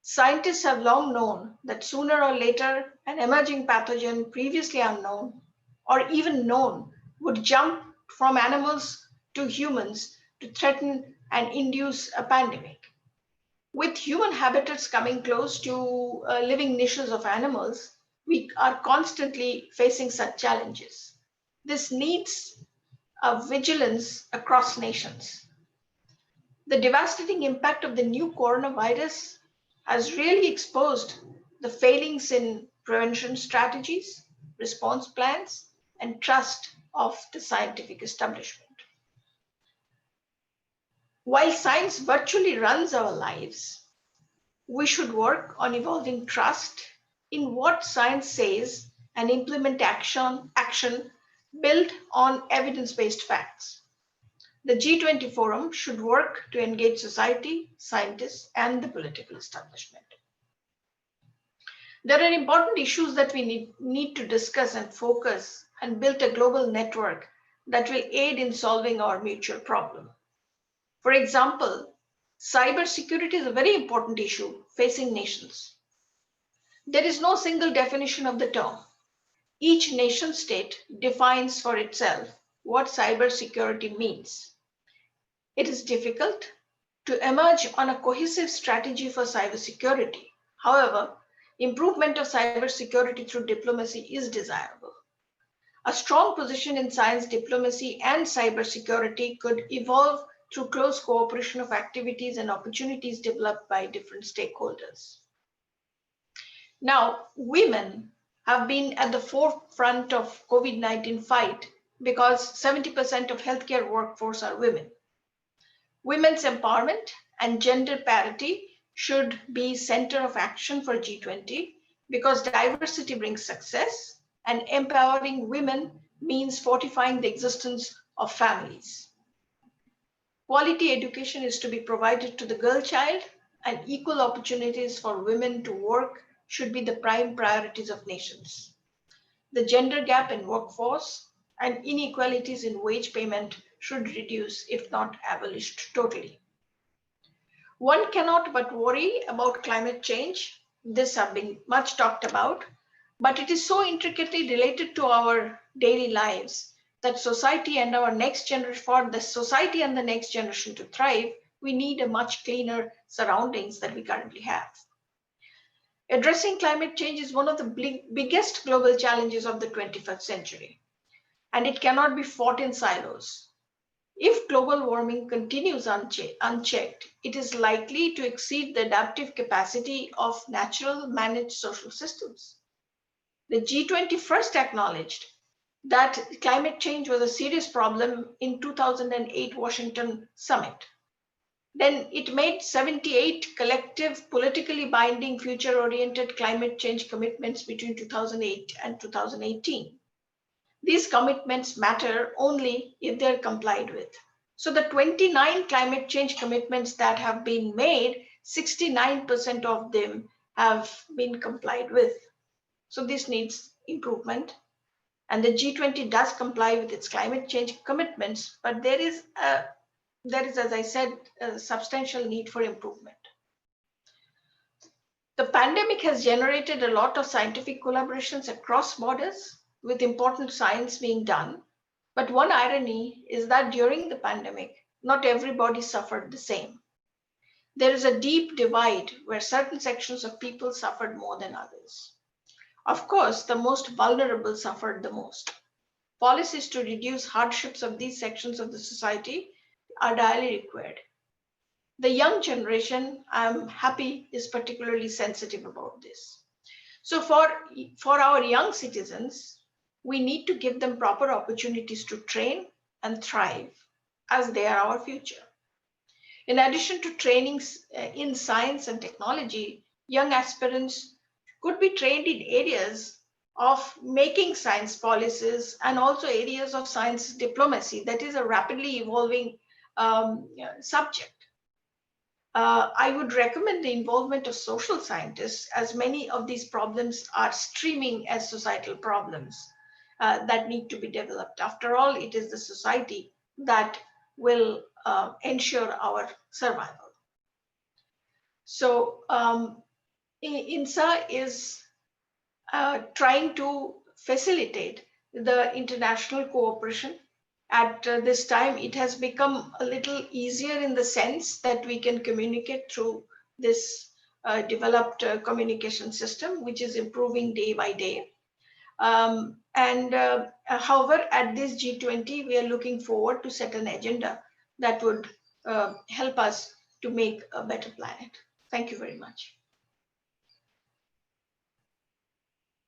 Scientists have long known that sooner or later an emerging pathogen previously unknown or even known would jump from animals to humans to threaten and induce a pandemic. With human habitats coming close to living niches of animals, we are constantly facing such challenges. This needs a vigilance across nations. The devastating impact of the new coronavirus has really exposed the failings in prevention strategies, response plans, and trust of the scientific establishment. While science virtually runs our lives, we should work on evolving trust in what science says and implement action built on evidence-based facts. The G20 forum should work to engage society, scientists, and the political establishment. There are important issues that we need to discuss and focus and build a global network that will aid in solving our mutual problem. For example, cybersecurity is a very important issue facing nations. There is no single definition of the term. Each nation state defines for itself what cybersecurity means. It is difficult to emerge on a cohesive strategy for cybersecurity. However, improvement of cybersecurity through diplomacy is desirable. A strong position in science diplomacy and cybersecurity could evolve through close cooperation of activities and opportunities developed by different stakeholders. Now, women have been at the forefront of COVID-19 fight because 70% of healthcare workforce are women. Women's empowerment and gender parity should be center of action for G20 because diversity brings success and empowering women means fortifying the existence of families. Quality education is to be provided to the girl child, and equal opportunities for women to work should be the prime priorities of nations. The gender gap in workforce and inequalities in wage payment should reduce, if not abolished totally. One cannot but worry about climate change. This has been much talked about, but it is so intricately related to our daily lives that society and our next generation, for the society and the next generation to thrive, we need a much cleaner surroundings that we currently have. Addressing climate change is one of the biggest global challenges of the 21st century, and it cannot be fought in silos. If global warming continues unchecked, it is likely to exceed the adaptive capacity of natural managed social systems. The G20 first acknowledged that climate change was a serious problem in 2008 Washington summit. Then it made 78 collective, politically binding, future-oriented climate change commitments between 2008 and 2018. These commitments matter only if they're complied with. So the 29 climate change commitments that have been made, 69% of them have been complied with. So this needs improvement. And the G20 does comply with its climate change commitments, but there is, as I said, a substantial need for improvement. The pandemic has generated a lot of scientific collaborations across borders, with important science being done. But one irony is that during the pandemic, not everybody suffered the same. There is a deep divide where certain sections of people suffered more than others. Of course, the most vulnerable suffered the most. Policies to reduce hardships of these sections of the society are direly required. The young generation, I'm happy, is particularly sensitive about this. So for our young citizens, we need to give them proper opportunities to train and thrive, as they are our future. In addition to trainings in science and technology, young aspirants could be trained in areas of making science policies and also areas of science diplomacy. That is a rapidly evolving subject. I would recommend the involvement of social scientists, as many of these problems are streaming as societal problems that need to be developed. After all, it is the society that will ensure our survival. So INSA is trying to facilitate the international cooperation. At this time, it has become a little easier in the sense that we can communicate through this developed communication system, which is improving day by day. However, at this G20, we are looking forward to set an agenda that would help us to make a better planet. Thank you very much.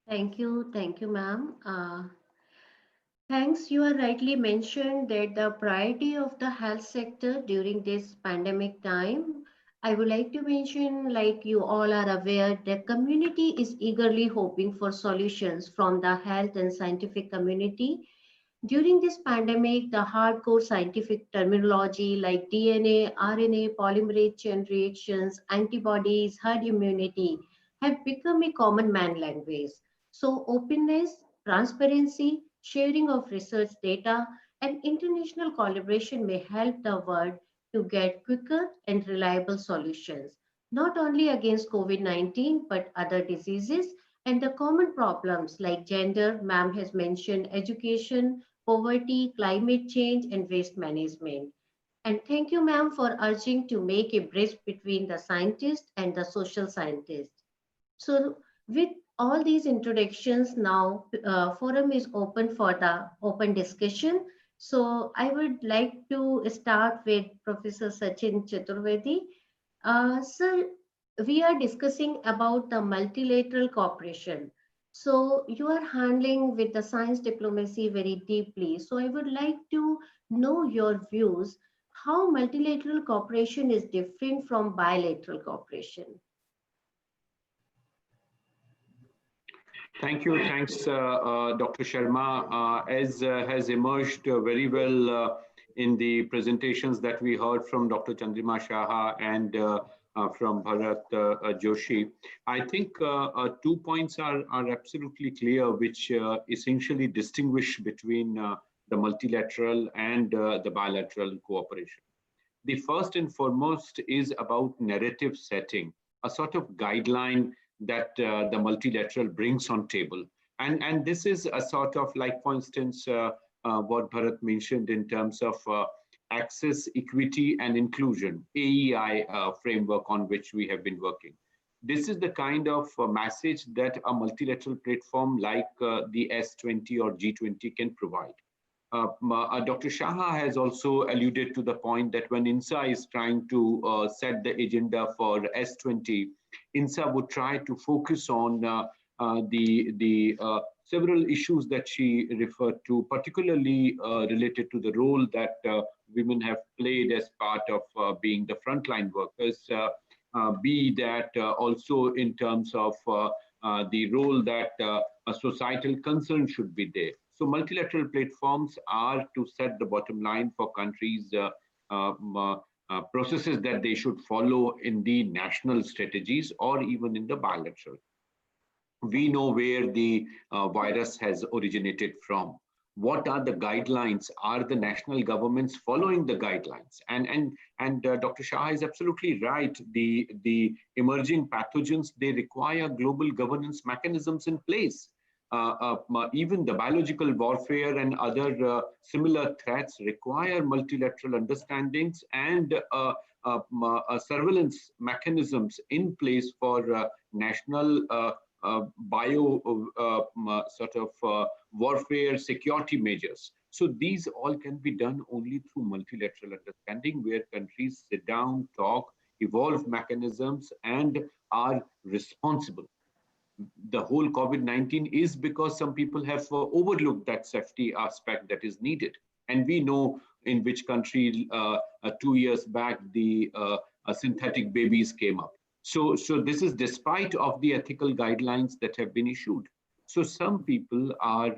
Thank you, ma'am. Thanks. You are rightly mentioned that the priority of the health sector during this pandemic time. I would like to mention, like you all are aware, the community is eagerly hoping for solutions from the health and scientific community. During this pandemic, the hardcore scientific terminology like DNA, RNA, polymerase chain reactions, antibodies, herd immunity have become a common man language. So openness, transparency, sharing of research data, and international collaboration may help the world to get quicker and reliable solutions, not only against COVID-19, but other diseases and the common problems like gender, ma'am has mentioned, education, poverty, climate change, and waste management. And thank you, ma'am, for urging to make a bridge between the scientist and the social scientist. So with all these introductions, now forum is open for the open discussion. So I would like to start with Professor Sachin Chaturvedi. Sir, we are discussing about the multilateral cooperation. So you are handling with the science diplomacy very deeply. So I would like to know your views, how multilateral cooperation is different from bilateral cooperation. Thank you. Thanks, Dr. Sharma. As has emerged very well in the presentations that we heard from Dr. Chandrima Shaha and from Bharat Joshi, I think 2 points are absolutely clear, which essentially distinguish between the multilateral and the bilateral cooperation. The first and foremost is about narrative setting, a sort of guideline that the multilateral brings on table. And this is a sort of like, for instance, what Bharat mentioned in terms of access, equity, and inclusion, AEI framework on which we have been working. This is the kind of message that a multilateral platform like the S20 or G20 can provide. Dr. Shaha has also alluded to the point that when INSA is trying to set the agenda for S20, INSA would try to focus on the several issues that she referred to, particularly related to the role that women have played as part of being the frontline workers, be that also in terms of the role that a societal concern should be there. So multilateral platforms are to set the bottom line for countries' processes that they should follow in the national strategies or even in the bilateral. We know where the virus has originated from. What are the guidelines? Are the national governments following the guidelines? And Dr. Shaha is absolutely right. The emerging pathogens, they require global governance mechanisms in place. Even the biological warfare and other similar threats require multilateral understandings and surveillance mechanisms in place for national warfare security measures. So these all can be done only through multilateral understanding, where countries sit down, talk, evolve mechanisms, and are responsible. The whole COVID-19 is because some people have overlooked that safety aspect that is needed. And we know in which country 2 years back the synthetic babies came up. So this is despite of the ethical guidelines that have been issued. So some people are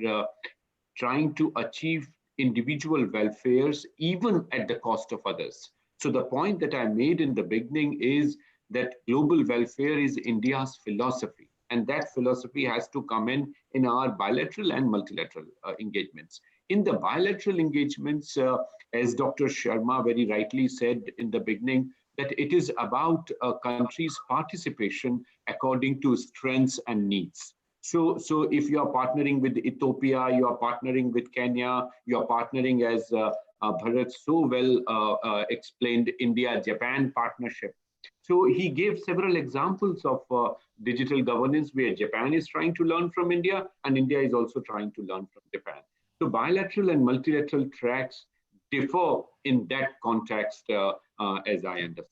trying to achieve individual welfares even at the cost of others. So the point that I made in the beginning is that global welfare is India's philosophy. And that philosophy has to come in our bilateral and multilateral engagements. In the bilateral engagements, as Dr. Sharma very rightly said in the beginning, that it is about a country's participation according to strengths and needs. So if you are partnering with Ethiopia, you are partnering with Kenya, you are partnering, as Bharat so well explained, India-Japan partnership. So he gave several examples of digital governance where Japan is trying to learn from India and India is also trying to learn from Japan. So bilateral and multilateral tracks differ in that context, as I understand.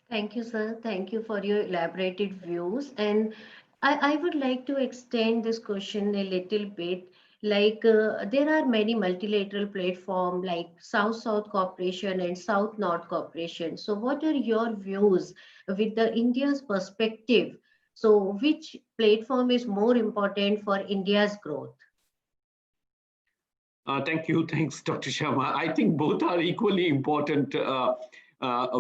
Thank you, sir. Thank you for your elaborated views. And I would like to extend this question a little bit. Like there are many multilateral platforms like South-South cooperation and South-North cooperation. So what are your views with the India's perspective? So which platform is more important for India's growth? Thank you. Thanks, Dr. Sharma. I think both are equally important.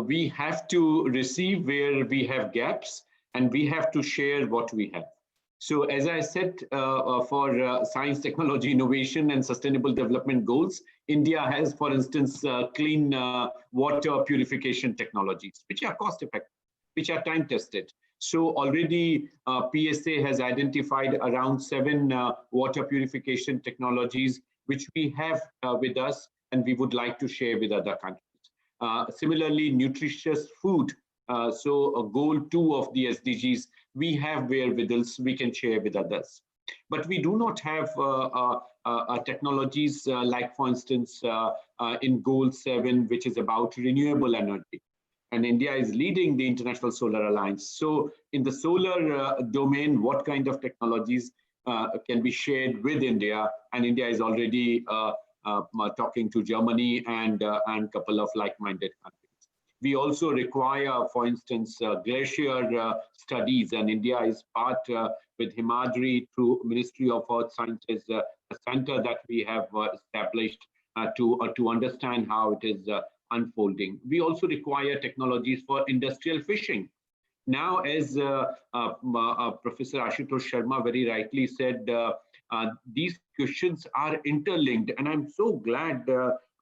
We have to receive where we have gaps and we have to share what we have. So as I said, for science, technology, innovation, and sustainable development goals, India has, for instance, clean water purification technologies, which are cost effective, which are time tested. So already PSA has identified around 7 water purification technologies, which we have with us and we would like to share with other countries. Similarly, nutritious food. So goal 2 of the SDGs, we have wherewithals we can share with others. But we do not have technologies like, for instance, in goal 7, which is about renewable energy. And India is leading the International Solar Alliance. So in the solar domain, what kind of technologies can be shared with India? And India is already talking to Germany and a couple of like-minded countries. We also require, for instance, glacier studies, and India is part with Himadri through Ministry of Earth Sciences, a center that we have established to understand how it is unfolding. We also require technologies for industrial fishing. Now, as Professor Ashutosh Sharma very rightly said, these questions are interlinked, and I'm so glad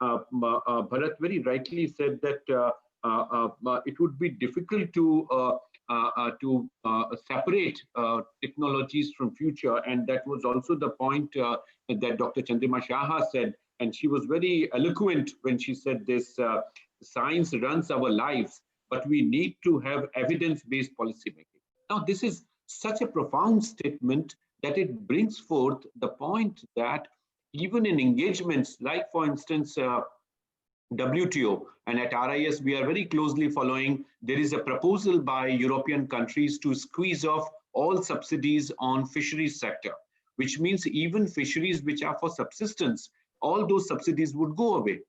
Bharat very rightly said that it would be difficult to separate technologies from future, and that was also the point that Dr. Chandrima Shaha said, and she was very eloquent when she said this: science runs our lives, but we need to have evidence-based policymaking. Now, this is such a profound statement that it brings forth the point that even in engagements like, for instance, WTO, and at RIS we are very closely following, there is a proposal by European countries to squeeze off all subsidies on fisheries sector, which means even fisheries which are for subsistence, all those subsidies would go away.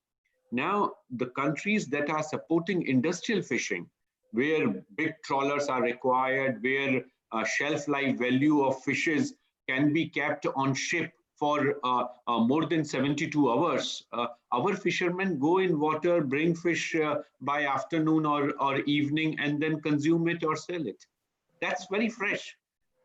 Now, the countries that are supporting industrial fishing, where big trawlers are required, where shelf life value of fishes can be kept on ship for more than 72 hours. Our fishermen go in water, bring fish by afternoon or evening, and then consume it or sell it. That's very fresh.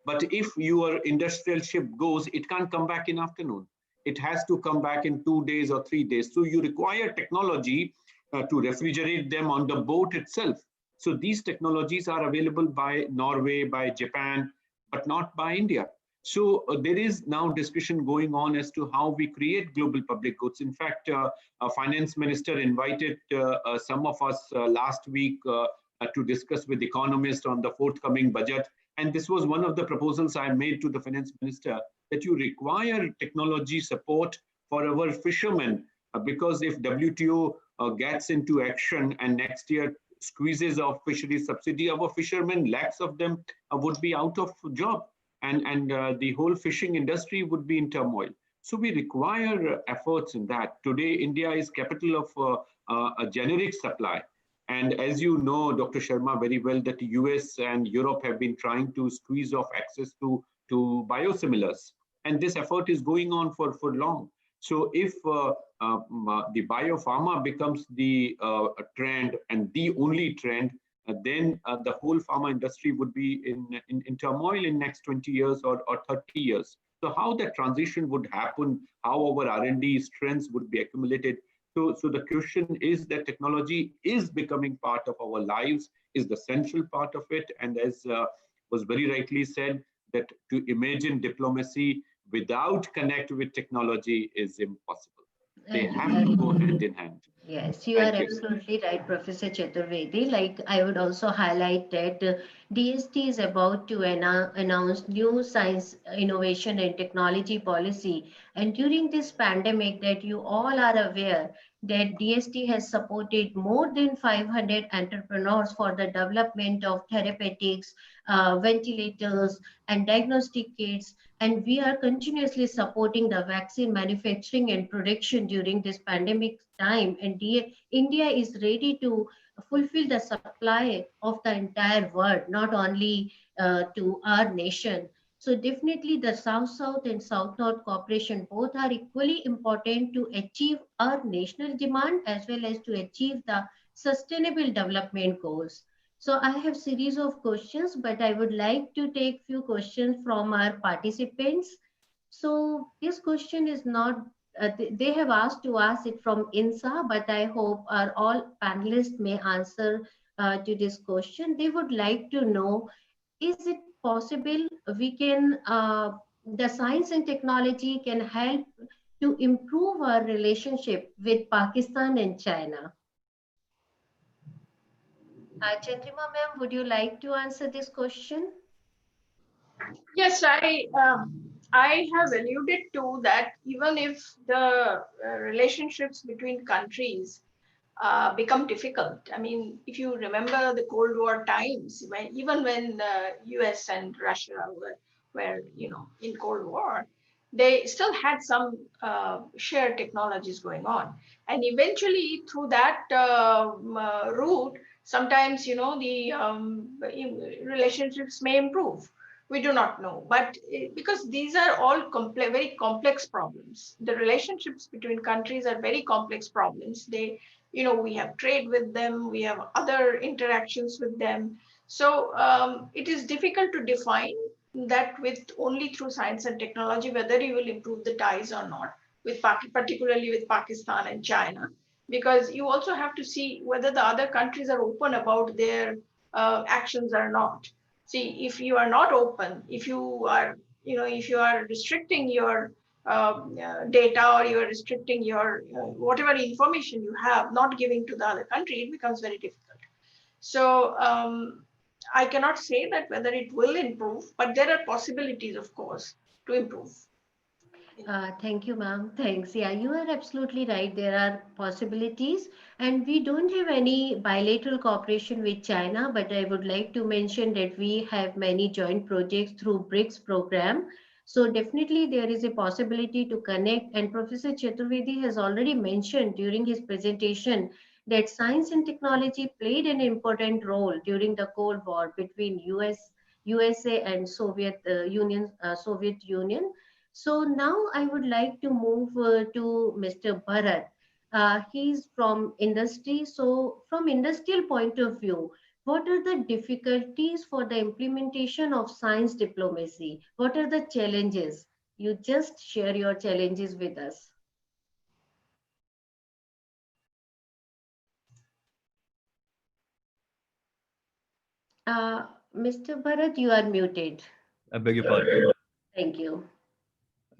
But if your industrial ship goes, it can't come back in afternoon. It has to come back in 2 days or 3 days. So you require technology to refrigerate them on the boat itself. So these technologies are available by Norway, by Japan, but not by India. So there is now discussion going on as to how we create global public goods. In fact, a finance minister invited some of us last week to discuss with economists on the forthcoming budget. And this was one of the proposals I made to the finance minister, that you require technology support for our fishermen, because if WTO gets into action and next year squeezes of fisheries subsidy, our fishermen, lakhs of them, would be out of job, and the whole fishing industry would be in turmoil. So we require efforts in that. Today, India is capital of a generic supply. And as you know, Dr. Sharma, very well, that the US and Europe have been trying to squeeze off access to biosimilars. And this effort is going on for long. So if the biopharma becomes the trend and the only trend, then the whole pharma industry would be in turmoil in next 20 years or 30 years. So how that transition would happen, how our R&D strengths would be accumulated. So the question is that technology is becoming part of our lives, is the central part of it. And as was very rightly said, that to imagine diplomacy without connect with technology is impossible. They have to go hand in hand. Yes, you are Thank you. absolutely right, Professor Chaturvedi. Like, I would also highlight that DST is about to announce new science, innovation, and technology policy. And during this pandemic, that you all are aware that DST has supported more than 500 entrepreneurs for the development of therapeutics, ventilators, and diagnostic kits. And we are continuously supporting the vaccine manufacturing and production during this pandemic time. And India is ready to fulfill the supply of the entire world, not only to our nation. So definitely the South-South and South-North cooperation both are equally important to achieve our national demand as well as to achieve the sustainable development goals. So I have series of questions, but I would like to take few questions from our participants. So this question is not, they have asked to ask it from INSA, but I hope our all panelists may answer to this question. They would like to know, is it possible we can, the science and technology can help to improve our relationship with Pakistan and China? Chandrima ma'am, would you like to answer this question? Yes, I have alluded to that. Even if the relationships between countries become difficult. I mean, if you remember the Cold War times, even when the US and Russia were in Cold War, they still had some shared technologies going on. And eventually through that route, sometimes, the relationships may improve. We do not know, but because these are all very complex problems. The relationships between countries are very complex problems. We have trade with them, we have other interactions with them. So it is difficult to define that with only through science and technology, whether you will improve the ties or not, particularly with Pakistan and China, because you also have to see whether the other countries are open about their actions or not. See, if you are not open, if you are restricting your data, or you are restricting your whatever information you have, not giving to the other country, it becomes very difficult. So I cannot say that whether it will improve, but there are possibilities, of course, to improve. Thank you, ma'am. Thanks. Yeah, you are absolutely right. There are possibilities, and we don't have any bilateral cooperation with China, but I would like to mention that we have many joint projects through BRICS program. So definitely there is a possibility to connect. And Professor Chaturvedi has already mentioned during his presentation that science and technology played an important role during the Cold War between USA and Soviet Union. So now I would like to move to Mr. Bharat. He's from industry. So from industrial point of view, what are the difficulties for the implementation of science diplomacy? What are the challenges? You just share your challenges with us. Mr. Bharat, you are muted. I beg your pardon. Thank you.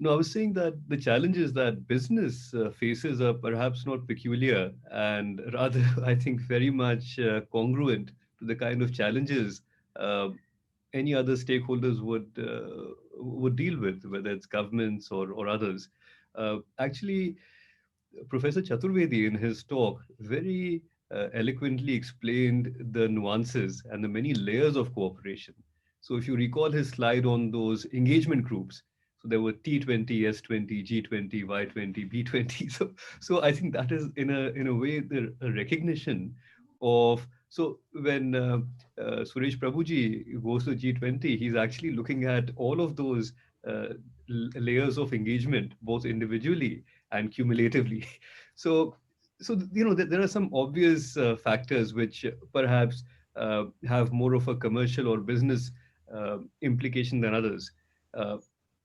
No, I was saying that the challenges that business faces are perhaps not peculiar and rather, I think, very much congruent to the kind of challenges uh, any other stakeholders would deal with, whether it's governments or others. Actually, Professor Chaturvedi, in his talk, very eloquently explained the nuances and the many layers of cooperation. So, if you recall his slide on those engagement groups, so there were T20, S20, G20, Y20, B20. So I think that is in a way a recognition of. So when Suresh Prabhuji goes to G20, he's actually looking at all of those uh, layers of engagement, both individually and cumulatively. So, there are some obvious factors which perhaps have more of a commercial or business implication than others. Uh,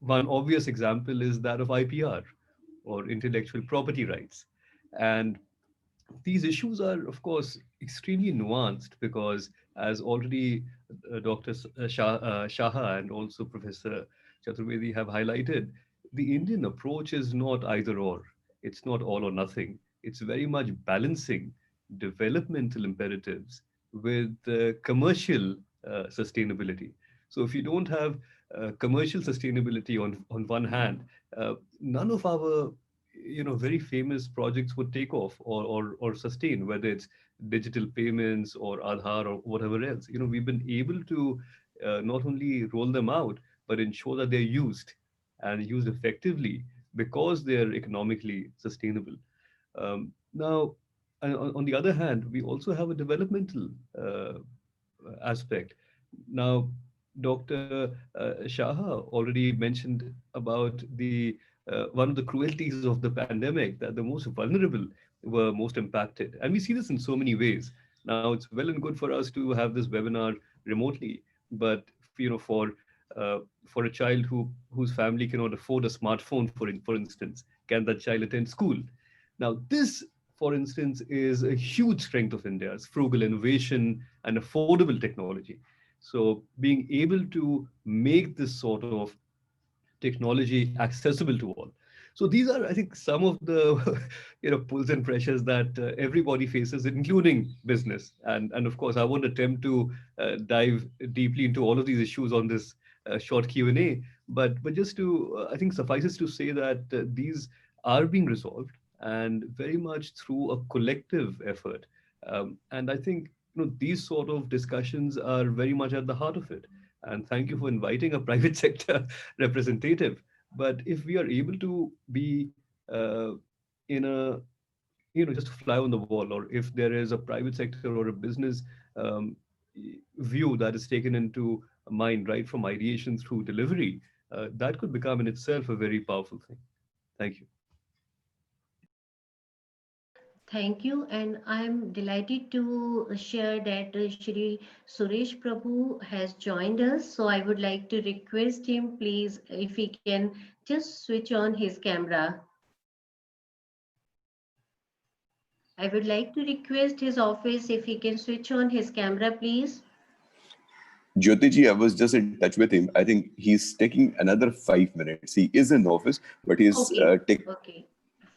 One obvious example is that of IPR or intellectual property rights. And these issues are, of course, extremely nuanced because, as already Dr. Shaha and also Professor Chaturvedi have highlighted, the Indian approach is not either or. It's not all or nothing. It's very much balancing developmental imperatives with commercial sustainability. So, if you don't have commercial sustainability on one hand, none of our very famous projects would take off or sustain, whether it's digital payments or Aadhaar or whatever else. We've been able to not only roll them out but ensure that they're used and used effectively because they're economically sustainable. Now, on the other hand, we also have a developmental aspect. Now, Dr. Shaha already mentioned about the one of the cruelties of the pandemic, that the most vulnerable were most impacted, and we see this in so many ways. Now, it's well and good for us to have this webinar remotely, but for a child whose family cannot afford a smartphone, for instance, can that child attend school? Now, this, for instance, is a huge strength of India's frugal innovation and affordable technology. So, being able to make this sort of technology accessible to all. So these are, I think, some of the pulls and pressures that everybody faces, including business. And of course, I won't attempt to dive deeply into all of these issues on this short Q&A. But just to, I think, suffices to say that these are being resolved, and very much through a collective effort. And I think these sort of discussions are very much at the heart of it. And thank you for inviting a private sector representative. But if we are able to be in a, just a fly on the wall, or if there is a private sector or a business um, view that is taken into mind right from ideation through delivery, that could become in itself a very powerful thing. Thank you. Thank you, and I'm delighted to share that Shri Suresh Prabhu has joined us. So I would like to request him, please, if he can just switch on his camera. I would like to request his office if he can switch on his camera, please. Jyoti ji, I was just in touch with him. I think he's taking another 5 minutes. He is in the office, but he's Okay.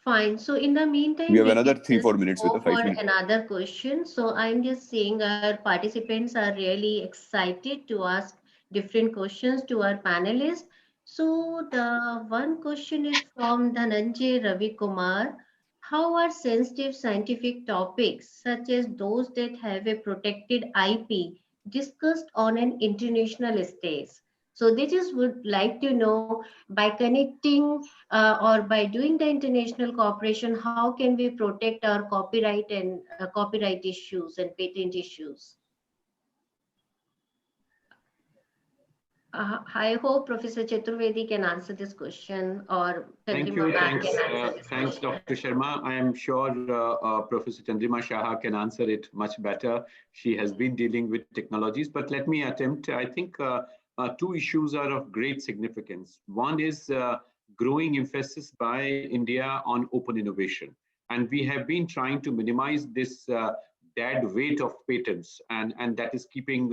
Fine. So in the meantime, we have we another can 3-4 just minutes with go a for 5 minute. another question. So I'm just saying our participants are really excited to ask different questions to our panelists. So the one question is from Dhananjay Ravi Kumar. How are sensitive scientific topics such as those that have a protected IP discussed on an international stage? So they just would like to know, by connecting or by doing the international cooperation, how can we protect our copyright and copyright issues and patent issues? I hope Professor Chaturvedi can answer this question, or Thank Chandrima you. ma'am can answer this Thanks, question. Dr. Sharma. I am sure Professor Chandrima Shaha can answer it much better. She has been dealing with technologies, but let me attempt. I think two issues are of great significance. One is growing emphasis by India on open innovation. And we have been trying to minimize this dead weight of patents, and that is keeping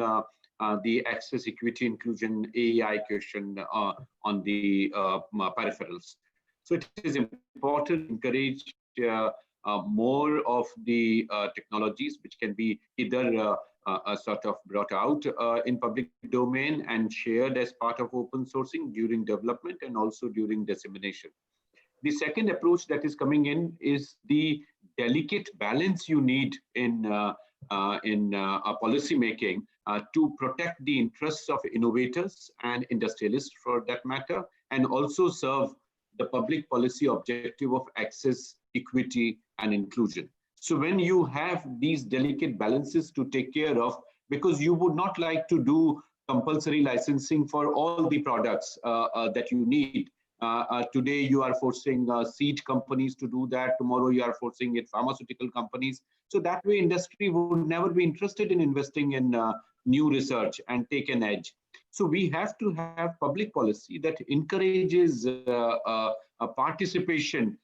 the access, equity, inclusion, AEI question on the peripherals. So it is important to encourage more of the technologies which can be either sort of brought out in public domain and shared as part of open sourcing during development and also during dissemination. The second approach that is coming in is the delicate balance you need in policy making to protect the interests of innovators and industrialists for that matter, and also serve the public policy objective of access, equity, and inclusion. So when you have these delicate balances to take care of, because you would not like to do compulsory licensing for all the products that you need. Today, you are forcing seed companies to do that. Tomorrow, you are forcing it pharmaceutical companies. So that way, industry would never be interested in investing in new research and take an edge. So we have to have public policy that encourages a participation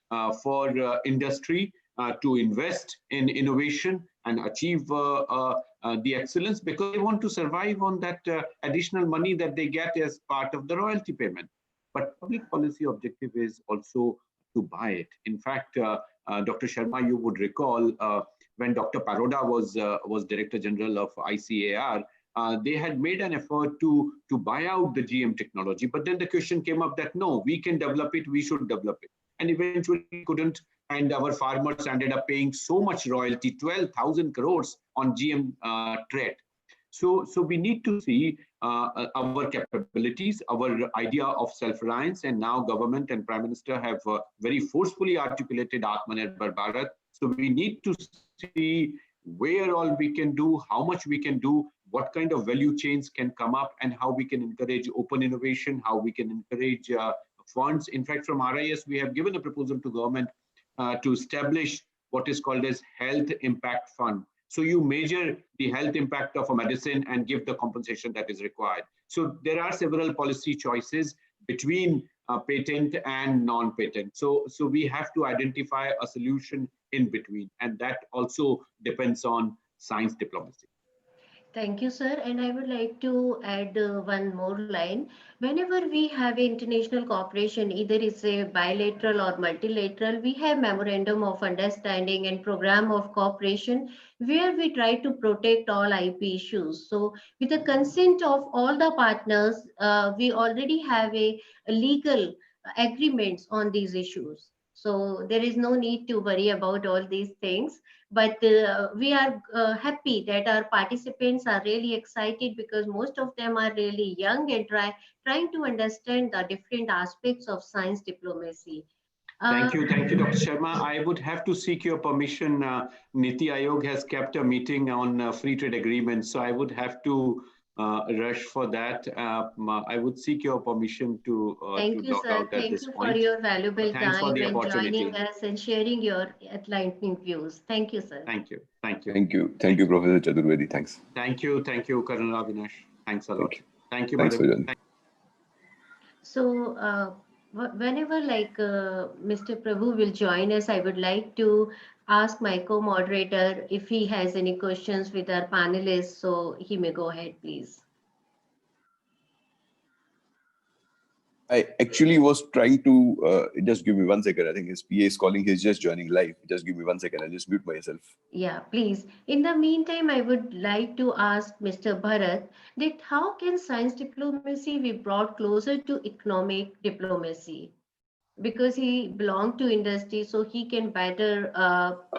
for industry to invest in innovation and achieve the excellence, because they want to survive on that additional money that they get as part of the royalty payment. But public policy objective is also to buy it. In fact, Dr. Sharma, you would recall when Dr. Paroda was Director General of ICAR, they had made an effort to buy out the GM technology. But then the question came up that no, we can develop it, we should develop it. And eventually couldn't. And our farmers ended up paying so much royalty, 12,000 crores on GM trade. So we need to see our capabilities, our idea of self-reliance, and now government and Prime Minister have very forcefully articulated Atmanirbhar Bharat. So we need to see where all we can do, how much we can do, what kind of value chains can come up, and how we can encourage open innovation, how we can encourage funds. In fact, from RIS, we have given a proposal to government to establish what is called as Health Impact Fund. So you measure the health impact of a medicine and give the compensation that is required. So there are several policy choices between patent and non-patent. So we have to identify a solution in between, and that also depends on science diplomacy. Thank you, sir. And I would like to add one more line. Whenever we have international cooperation, either it's a bilateral or multilateral, we have memorandum of understanding and program of cooperation where we try to protect all IP issues. So with the consent of all the partners, we already have a legal agreements on these issues. So there is no need to worry about all these things, but we are happy that our participants are really excited because most of them are really young and trying to understand the different aspects of science diplomacy. Thank you, Dr. Sharma. I would have to seek your permission. Niti Aayog has kept a meeting on free trade agreements, so I would have to rush for that. I would seek your permission to Thank you, log sir. out at Thank this you for point. your valuable Thanks for time the and opportunity. joining us and sharing your enlightening views. Thank you, sir. Thank you. Thank you. Thank you, Professor Chaturvedi. Thanks. Thank you, Colonel Avinash. Thanks a lot. Thank you, Thanks for madam. joining. So whenever Mr. Prabhu will join us, I would like to ask my co-moderator if he has any questions with our panelists. So he may go ahead, please. I actually was trying to, just give me 1 second. I think his PA is calling. He's just joining live. Just give me 1 second. I'll just mute myself. Yeah, please. In the meantime, I would like to ask Mr. Bharat that how can science diplomacy be brought closer to economic diplomacy? Because he belonged to industry, so he can better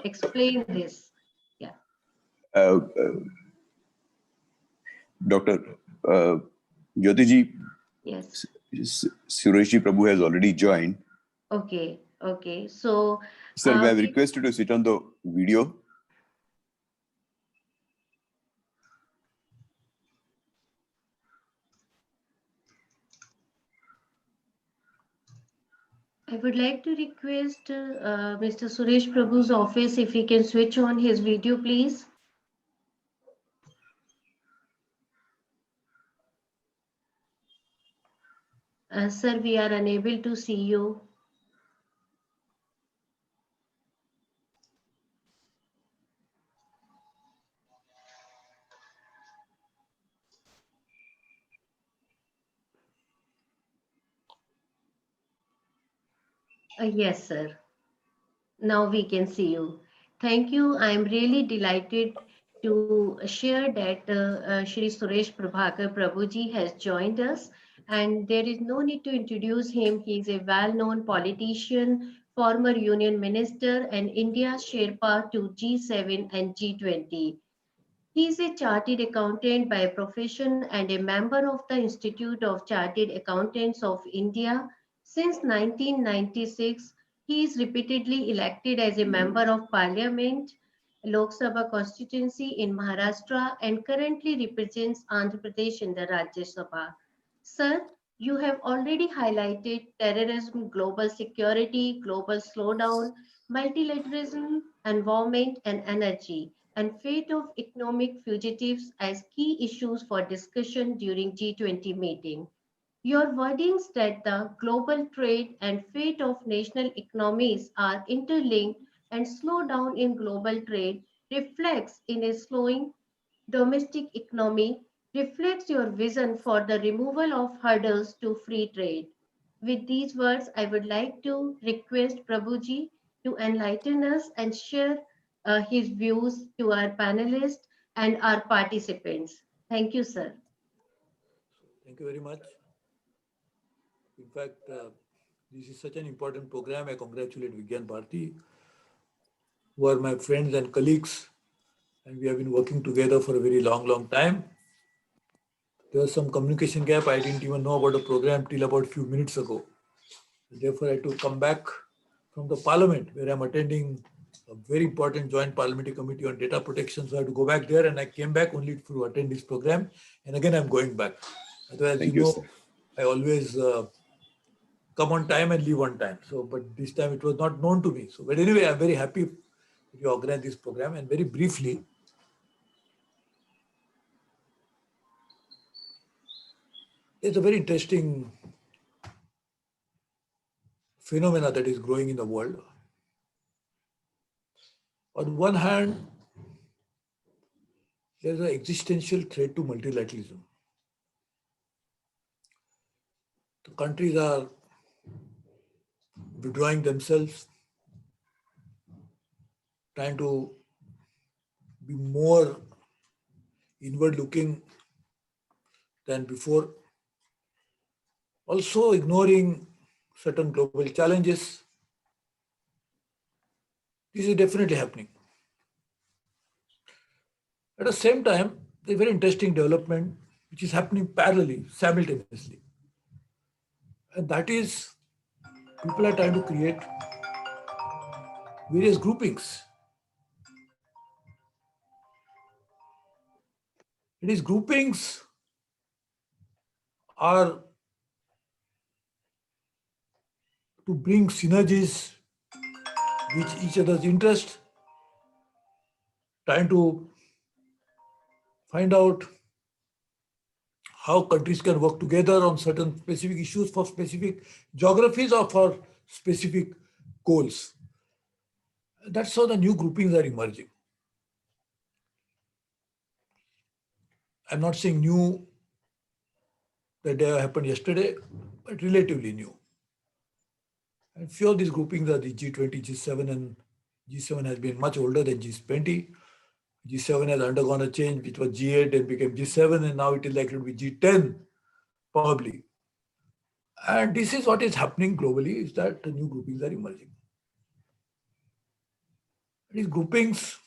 explain this. Yeah. Uh, Dr. Uh, Jyoti ji, Yes. Suresh Prabhu has already joined. Okay. Okay. So, Sir, may I we, request you to sit on the video? I would like to request Mr. Suresh Prabhu's office if he can switch on his video, please. Sir, we are unable to see you. Yes, sir. Now we can see you. Thank you. I'm really delighted to share that Shri Suresh Prabhuji has joined us, and there is no need to introduce him. He is a well-known politician, former union minister, and India's Sherpa to G7 and G20. He is a chartered accountant by profession and a member of the Institute of Chartered Accountants of India. Since 1996, he is repeatedly elected as a member of parliament, Lok Sabha constituency in Maharashtra, and currently represents Andhra Pradesh in the Rajya Sabha. Sir, you have already highlighted terrorism, global security, global slowdown, multilateralism, environment and energy, and fate of economic fugitives as key issues for discussion during G20 meeting. Your wordings that the global trade and fate of national economies are interlinked and slowdown in global trade reflects in a slowing domestic economy reflects your vision for the removal of hurdles to free trade. With these words, I would like to request Prabhuji to enlighten us and share his views to our panelists and our participants. Thank you, sir. Thank you very much. In fact, this is such an important program. I congratulate Vigyan Bharti, who are my friends and colleagues, and we have been working together for a very long, long time. There was some communication gap. I didn't even know about the program till about a few minutes ago. Therefore, I had to come back from the parliament where I'm attending a very important joint parliamentary committee on data protection. So I had to go back there, and I came back only to attend this program. And again, I'm going back. Otherwise, Thank you you, know, sir. I always come on time and leave on time. So, but this time it was not known to me. So, but anyway, I'm very happy that you organized this program. And very briefly, it's a very interesting phenomena that is growing in the world. On one hand, there's an existential threat to multilateralism. The countries are withdrawing themselves, trying to be more inward looking than before, also ignoring certain global challenges. This is definitely happening. At the same time, there's a very interesting development which is happening parallelly, simultaneously. And that is people are trying to create various groupings. And these groupings are to bring synergies with each other's interest, trying to find out how countries can work together on certain specific issues for specific geographies or for specific goals. That's how the new groupings are emerging. I'm not saying new that they happened yesterday. but relatively new. And few of these groupings are the G20, G7, and G7 has been much older than G20. G7 has undergone a change, which was G8 and became G7, and now it is likely to be G10, probably. And this is what is happening globally, is that the new groupings are emerging. These groupings,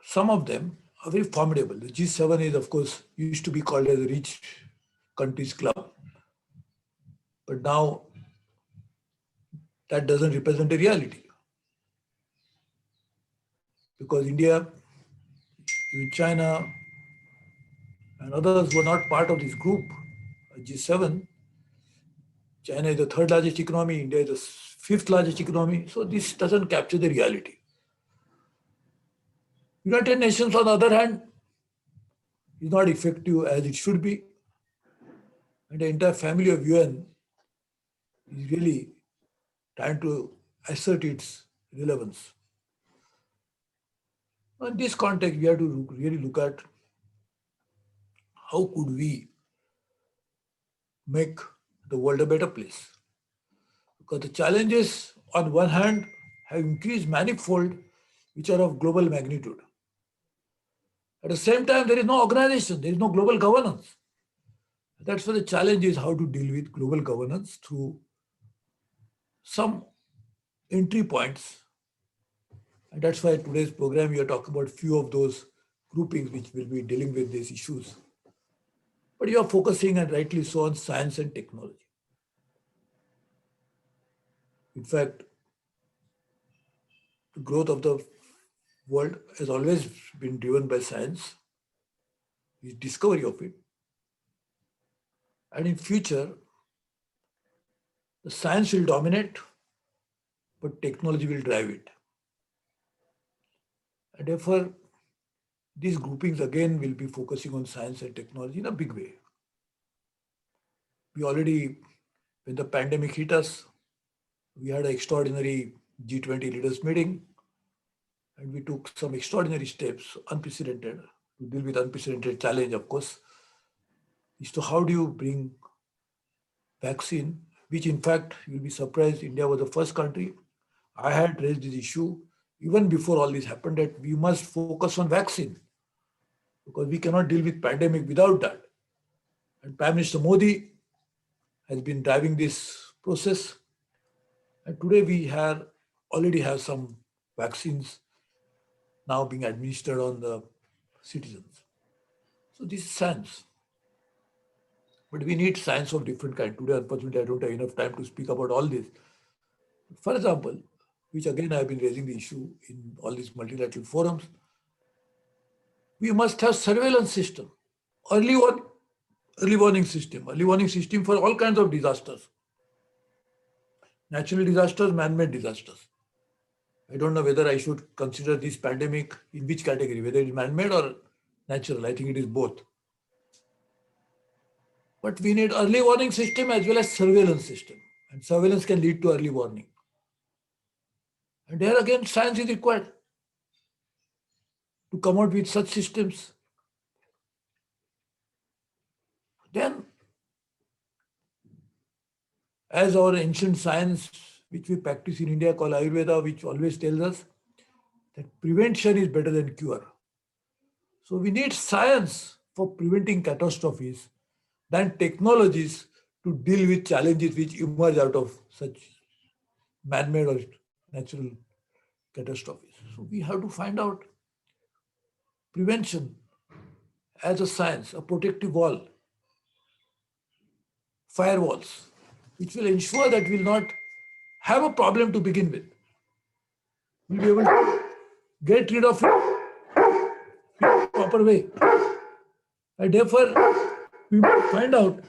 some of them are very formidable. The G7 is, of course, used to be called as a rich countries club. But now that doesn't represent a reality. Because India, even China, and others were not part of this group, G7. China is the third largest economy, India is the fifth largest economy. So this doesn't capture the reality. United Nations, on the other hand, is not effective as it should be. And the entire family of UN is really trying to assert its relevance. In this context, we have to really look at how could we make the world a better place. Because the challenges, on one hand, have increased manifold, which are of global magnitude. At the same time, there is no organization, there is no global governance. That's why the challenge is how to deal with global governance through some entry points. And that's why today's program, we are talking about few of those groupings which will be dealing with these issues. But you are focusing, and rightly so, on science and technology. In fact, the growth of the world has always been driven by science, the discovery of it. And in future, the science will dominate, but technology will drive it. And therefore, these groupings again will be focusing on science and technology in a big way. We already, when the pandemic hit us, we had an extraordinary G20 leaders meeting, and we took some extraordinary steps, unprecedented, to deal with unprecedented challenge, of course, is to how do you bring vaccine, which in fact, you'll be surprised, India was the first country. I had raised this issue even before all this happened, that we must focus on vaccine, because we cannot deal with pandemic without that. And Prime Minister Modi has been driving this process. And today we already have some vaccines now being administered on the citizens. So this is science. But we need science of different kind. Today, unfortunately, I don't have enough time to speak about all this. For example, which again I have been raising the issue in all these multilateral forums, we must have surveillance system, early warning system for all kinds of disasters. Natural disasters, man-made disasters. I don't know whether I should consider this pandemic in which category, whether it is man-made or natural. I think it is both. But we need early warning system as well as surveillance system. And surveillance can lead to early warning. And there again, science is required to come out with such systems. Then, as our ancient science, which we practice in India called Ayurveda, which always tells us that prevention is better than cure. So we need science for preventing catastrophes than technologies to deal with challenges which emerge out of such man-made or natural catastrophes. So we have to find out prevention as a science, a protective wall, firewalls, which will ensure that we will not have a problem to begin with. We'll be able to get rid of it in a proper way. And therefore, we must find out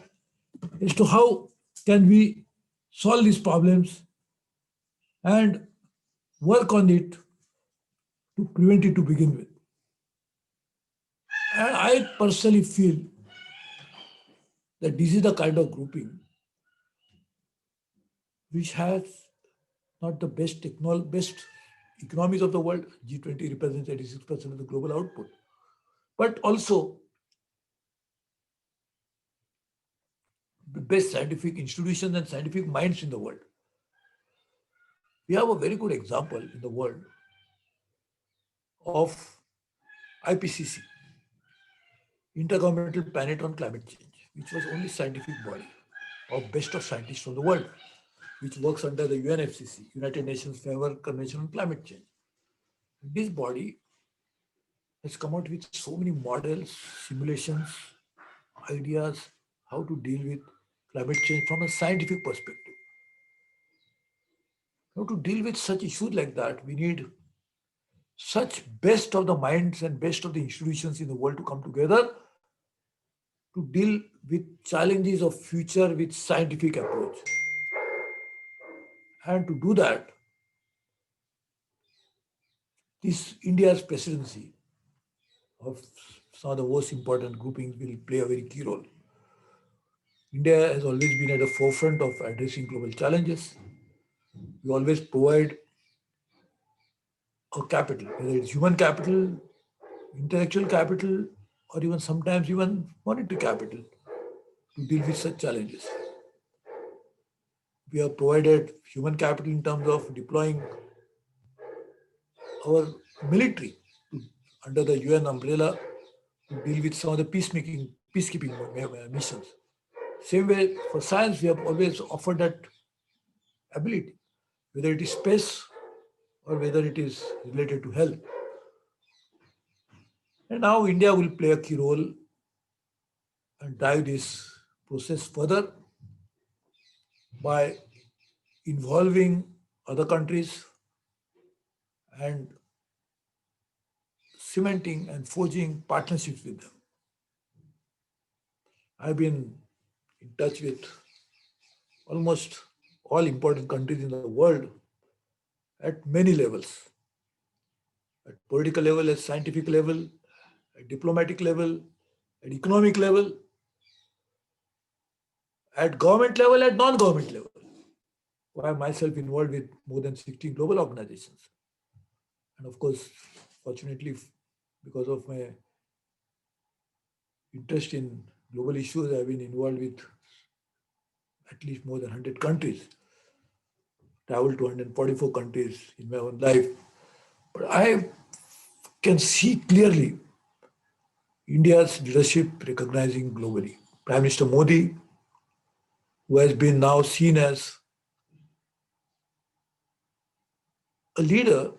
as to how can we solve these problems and work on it to prevent it to begin with. And I personally feel that this is the kind of grouping which has not the best economies of the world. G20 represents 86% of the global output, but also best scientific institutions and scientific minds in the world. We have a very good example in the world of IPCC, Intergovernmental Panel on Climate Change, which was only scientific body of best of scientists from the world, which works under the UNFCCC, United Nations Framework Convention on Climate Change. This body has come out with so many models, simulations, ideas, how to deal with climate change from a scientific perspective. Now, to deal with such issues like that, we need such best of the minds and best of the institutions in the world to come together to deal with challenges of future with scientific approach. And to do that, this India's presidency of some of the most important groupings will play a very key role. India has always been at the forefront of addressing global challenges. We always provide a capital, whether it's human capital, intellectual capital, or even sometimes even monetary capital to deal with such challenges. We have provided human capital in terms of deploying our military under the UN umbrella to deal with some of the peacekeeping missions. Same way for science, we have always offered that ability, whether it is space or whether it is related to health. And now India will play a key role and drive this process further by involving other countries and cementing and forging partnerships with them. I've been in touch with almost all important countries in the world at many levels, at political level, at scientific level, at diplomatic level, at economic level, at government level, at non-government level. I am myself involved with more than 16 global organizations. And of course, fortunately, because of my interest in global issues, I've been involved with at least more than 100 countries, traveled to 144 countries in my own life. But I can see clearly India's leadership recognizing globally. Prime Minister Modi, who has been now seen as a leader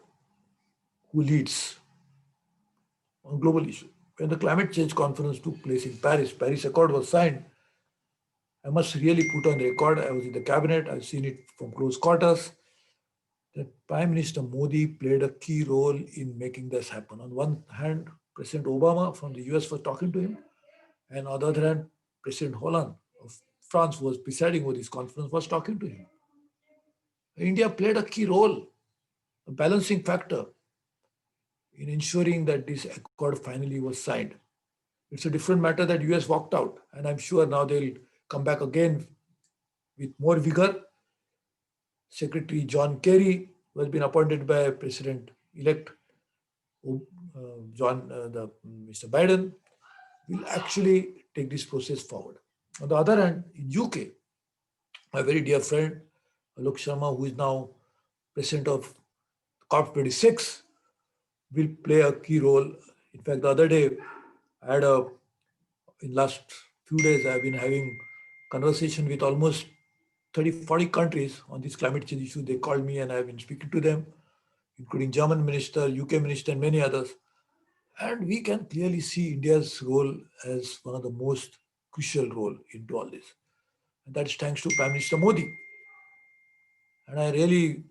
who leads on global issues. When the climate change conference took place in Paris, Paris Accord was signed. I must really put on record, I was in the cabinet, I've seen it from close quarters, that Prime Minister Modi played a key role in making this happen. On one hand, President Obama from the US was talking to him, and on the other hand, President Hollande of France, who was presiding over this conference, was talking to him. India played a key role, a balancing factor in ensuring that this accord finally was signed. It's a different matter that US walked out, and I'm sure now they'll come back again with more vigor. Secretary John Kerry, who has been appointed by President-elect Mr. Biden, will actually take this process forward. On the other hand, in UK, my very dear friend, Alok Sharma, who is now president of COP26, will play a key role. In fact, the other day, in last few days, I've been having conversation with almost 30, 40 countries on this climate change issue. They called me and I've been speaking to them, including German minister, UK minister, and many others. And we can clearly see India's role as one of the most crucial role into all this. And that is thanks to Prime Minister Modi. And I really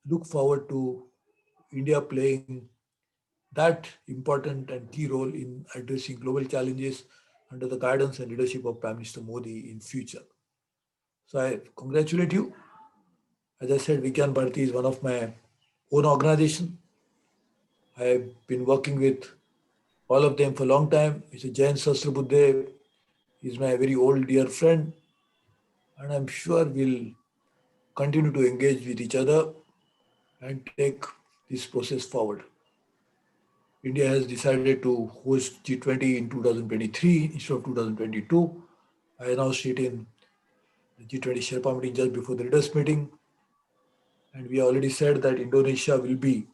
look forward to India playing that important and key role in addressing global challenges under the guidance and leadership of Prime Minister Modi in future. So I congratulate you. As I said, Vigyan Bharati is one of my own organization. I've been working with all of them for a long time. Mr. Jain Sahasrabudhe is my very old dear friend. And I'm sure we'll continue to engage with each other and take this process forward. India has decided to host G20 in 2023 instead of 2022. I announced it in G20 Sherpa meeting just before the leaders meeting. And we already said that Indonesia will be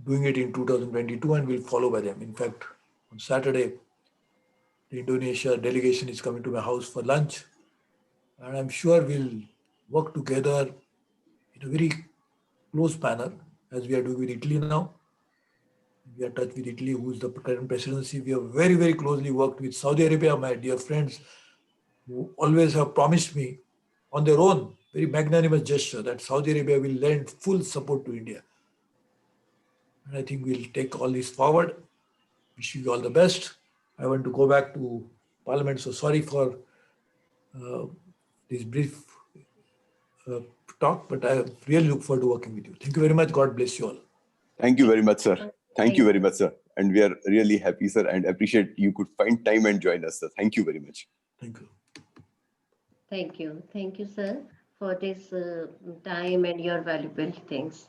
doing it in 2022 and will follow by them. In fact, on Saturday, the Indonesia delegation is coming to my house for lunch. And I'm sure we'll work together in a very close manner as we are doing with Italy now. We are in touch with Italy, who is the current presidency. We have very, very closely worked with Saudi Arabia, my dear friends, who always have promised me on their own, very magnanimous gesture, that Saudi Arabia will lend full support to India. And I think we'll take all this forward. Wish you all the best. I want to go back to Parliament, so sorry for uh, this brief uh, talk, but I really look forward to working with you. Thank you very much. God bless you all. Thank you very much, sir. Thank you Thank very much, sir. And we are really happy, sir, and appreciate you could find time and join us, sir. Thank you very much. Thank you. Thank you. Thank you, sir, for this time and your valuable things.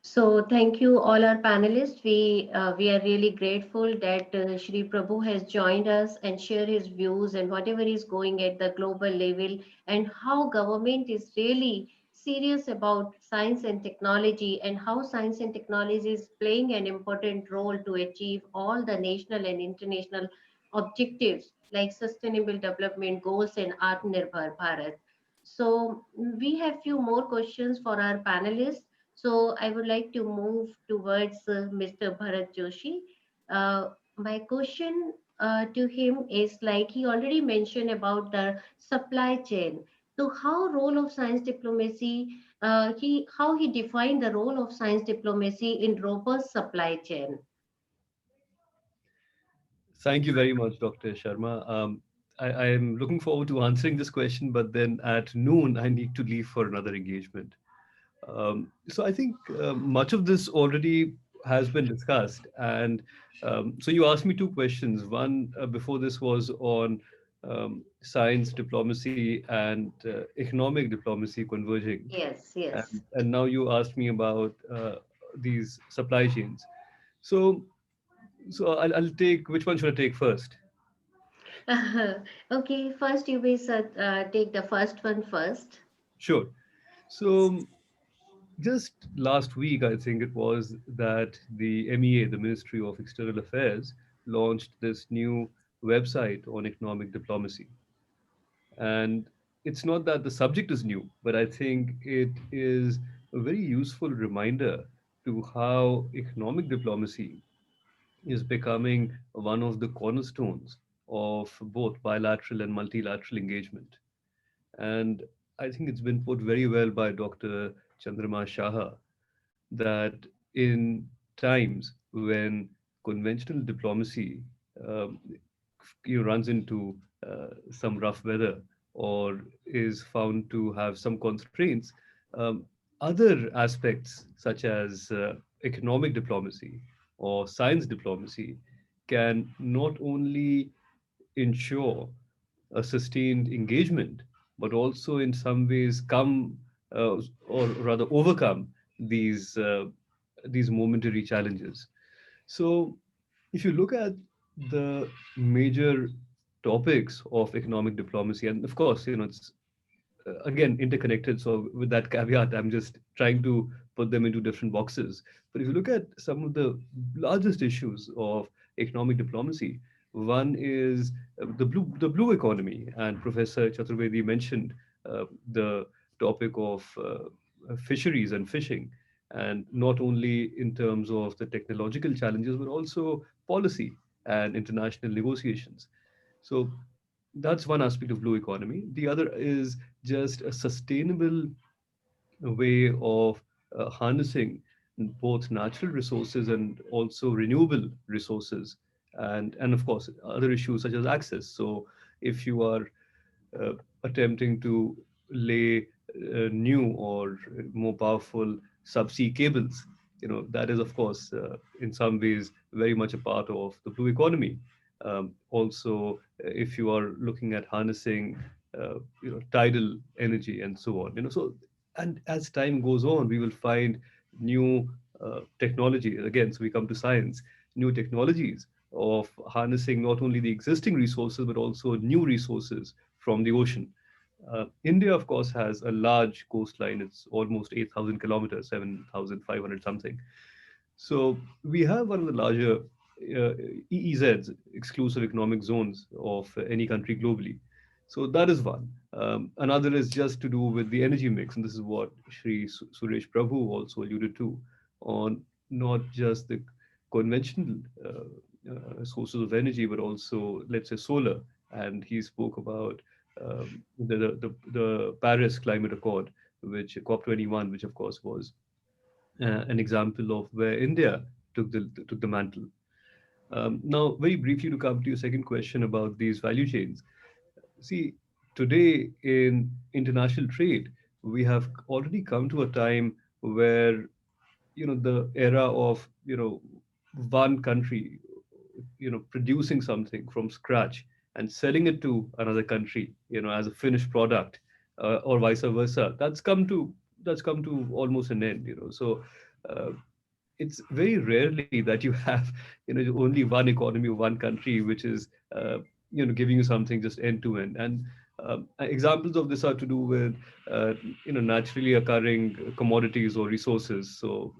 So thank you all our panelists. We are really grateful that Shri Prabhu has joined us and share his views and whatever is going at the global level and how government is really serious about science and technology and how science and technology is playing an important role to achieve all the national and international objectives like sustainable development goals and Atmanirbhar Bharat. So we have few more questions for our panelists. So I would like to move towards Mr. Bharat Joshi. My question to him is like he already mentioned about the supply chain. So how role of science diplomacy, how he defined the role of science diplomacy in robust supply chain. Thank you very much, Dr. Sharma. I am looking forward to answering this question, but then at noon, I need to leave for another engagement. So I think much of this already has been discussed. And so you asked me two questions. One before this was on science diplomacy and economic diplomacy converging. Yes, yes. And now you asked me about these supply chains. So, I'll take, which one should I take first? Okay, first you may take the first one first. Sure. So just last week, I think it was that the MEA, the Ministry of External Affairs, launched this new website on economic diplomacy. And it's not that the subject is new, but I think it is a very useful reminder to how economic diplomacy is becoming one of the cornerstones of both bilateral and multilateral engagement. And I think it's been put very well by Dr. Chandrima Shaha that in times when conventional diplomacy um, runs into some rough weather or is found to have some constraints, um, other aspects such as economic diplomacy or science diplomacy can not only ensure a sustained engagement, but also in some ways come or rather overcome these momentary challenges. So, if you look at the major topics of economic diplomacy, and of course, it's again interconnected. So with that caveat, I'm just trying to put them into different boxes. But if you look at some of the largest issues of economic diplomacy, one is the blue economy, and Professor Chaturvedi mentioned the topic of fisheries and fishing, and not only in terms of the technological challenges, but also policy and international negotiations. So that's one aspect of blue economy. The other is just a sustainable way of harnessing both natural resources and also renewable resources, and of course other issues such as access. So if you are uh, attempting to lay new or more powerful subsea cables, that is of course in some ways very much a part of the blue economy. Also, if you are looking at harnessing tidal energy and so on, so, and as time goes on, we will find new technology again. So we come to science, new technologies of harnessing not only the existing resources, but also new resources from the ocean. India, of course, has a large coastline. It's almost 8,000 kilometers, 7,500 something. So we have one of the larger EEZs, exclusive economic zones, of any country globally. So that is one. Another is just to do with the energy mix, and this is what Shri Suresh Prabhu also alluded to, on not just the conventional sources of energy, but also, let's say, solar. And he spoke about the Paris Climate Accord, which COP21, which of course was an example of where India took the mantle. Now, very briefly, to come to your second question about these value chains. See, today in international trade, we have already come to a time where, the era of, one country, producing something from scratch and selling it to another country, as a finished product, or vice versa. That's come to almost an end. So uh, it's very rarely that you have, only one economy or one country which is, giving you something just end to end. And examples of this are to do with, naturally occurring commodities or resources. So,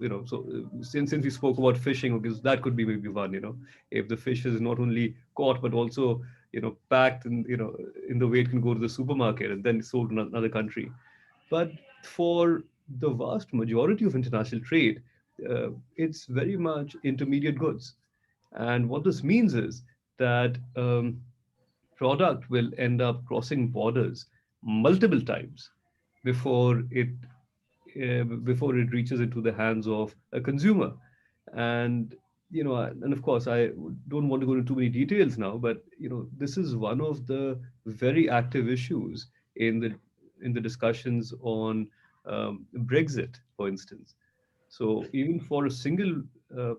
since we spoke about fishing, okay, so that could be maybe one. If the fish is not only caught but also, packed, and in the way it can go to the supermarket and then sold in another country. But for the vast majority of international trade, it's very much intermediate goods. And what this means is that product will end up crossing borders multiple times before it reaches into the hands of a consumer. And and of course, I don't want to go into too many details now, but this is one of the very active issues in the discussions on Brexit, for instance. So even for a single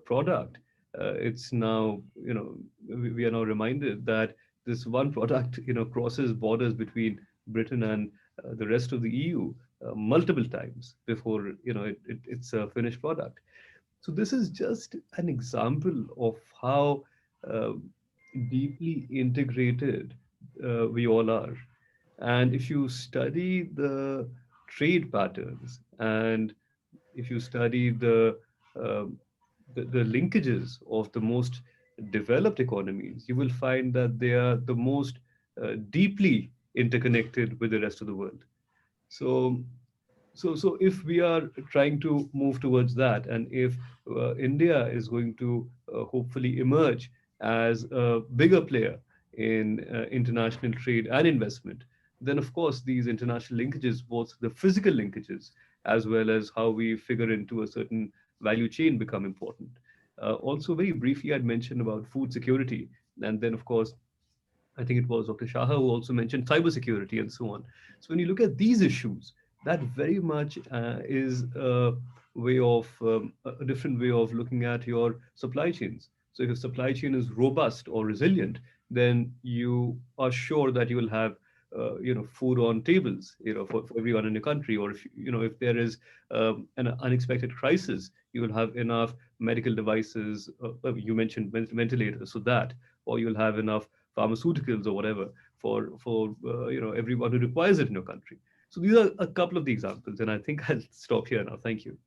product, it's now, we are now reminded that this one product, crosses borders between Britain and the rest of the EU multiple times before, it's a finished product. So this is just an example of how uh, deeply integrated we all are. And if you study the trade patterns, and if you study um the linkages of the most developed economies, you will find that they are the most deeply interconnected with the rest of the world. So so if we are trying to move towards that, and if India is going to hopefully emerge as a bigger player in international trade and investment, then of course these international linkages, both the physical linkages as well as how we figure into a certain value chain, become important. Also, very briefly, I'd mentioned about food security, and then of course I think it was Dr. Shaha who also mentioned cybersecurity and so on. So when you look at these issues, that very much is a different way of looking at your supply chains. So if your supply chain is robust or resilient, then you are sure that you will have food on tables, for everyone in your country. Or if if there is an unexpected crisis, you will have enough medical devices. You mentioned ventilators, so that, or you'll have enough pharmaceuticals or whatever for everyone who requires it in your country. So these are a couple of the examples, and I think I'll stop here now. Thank you.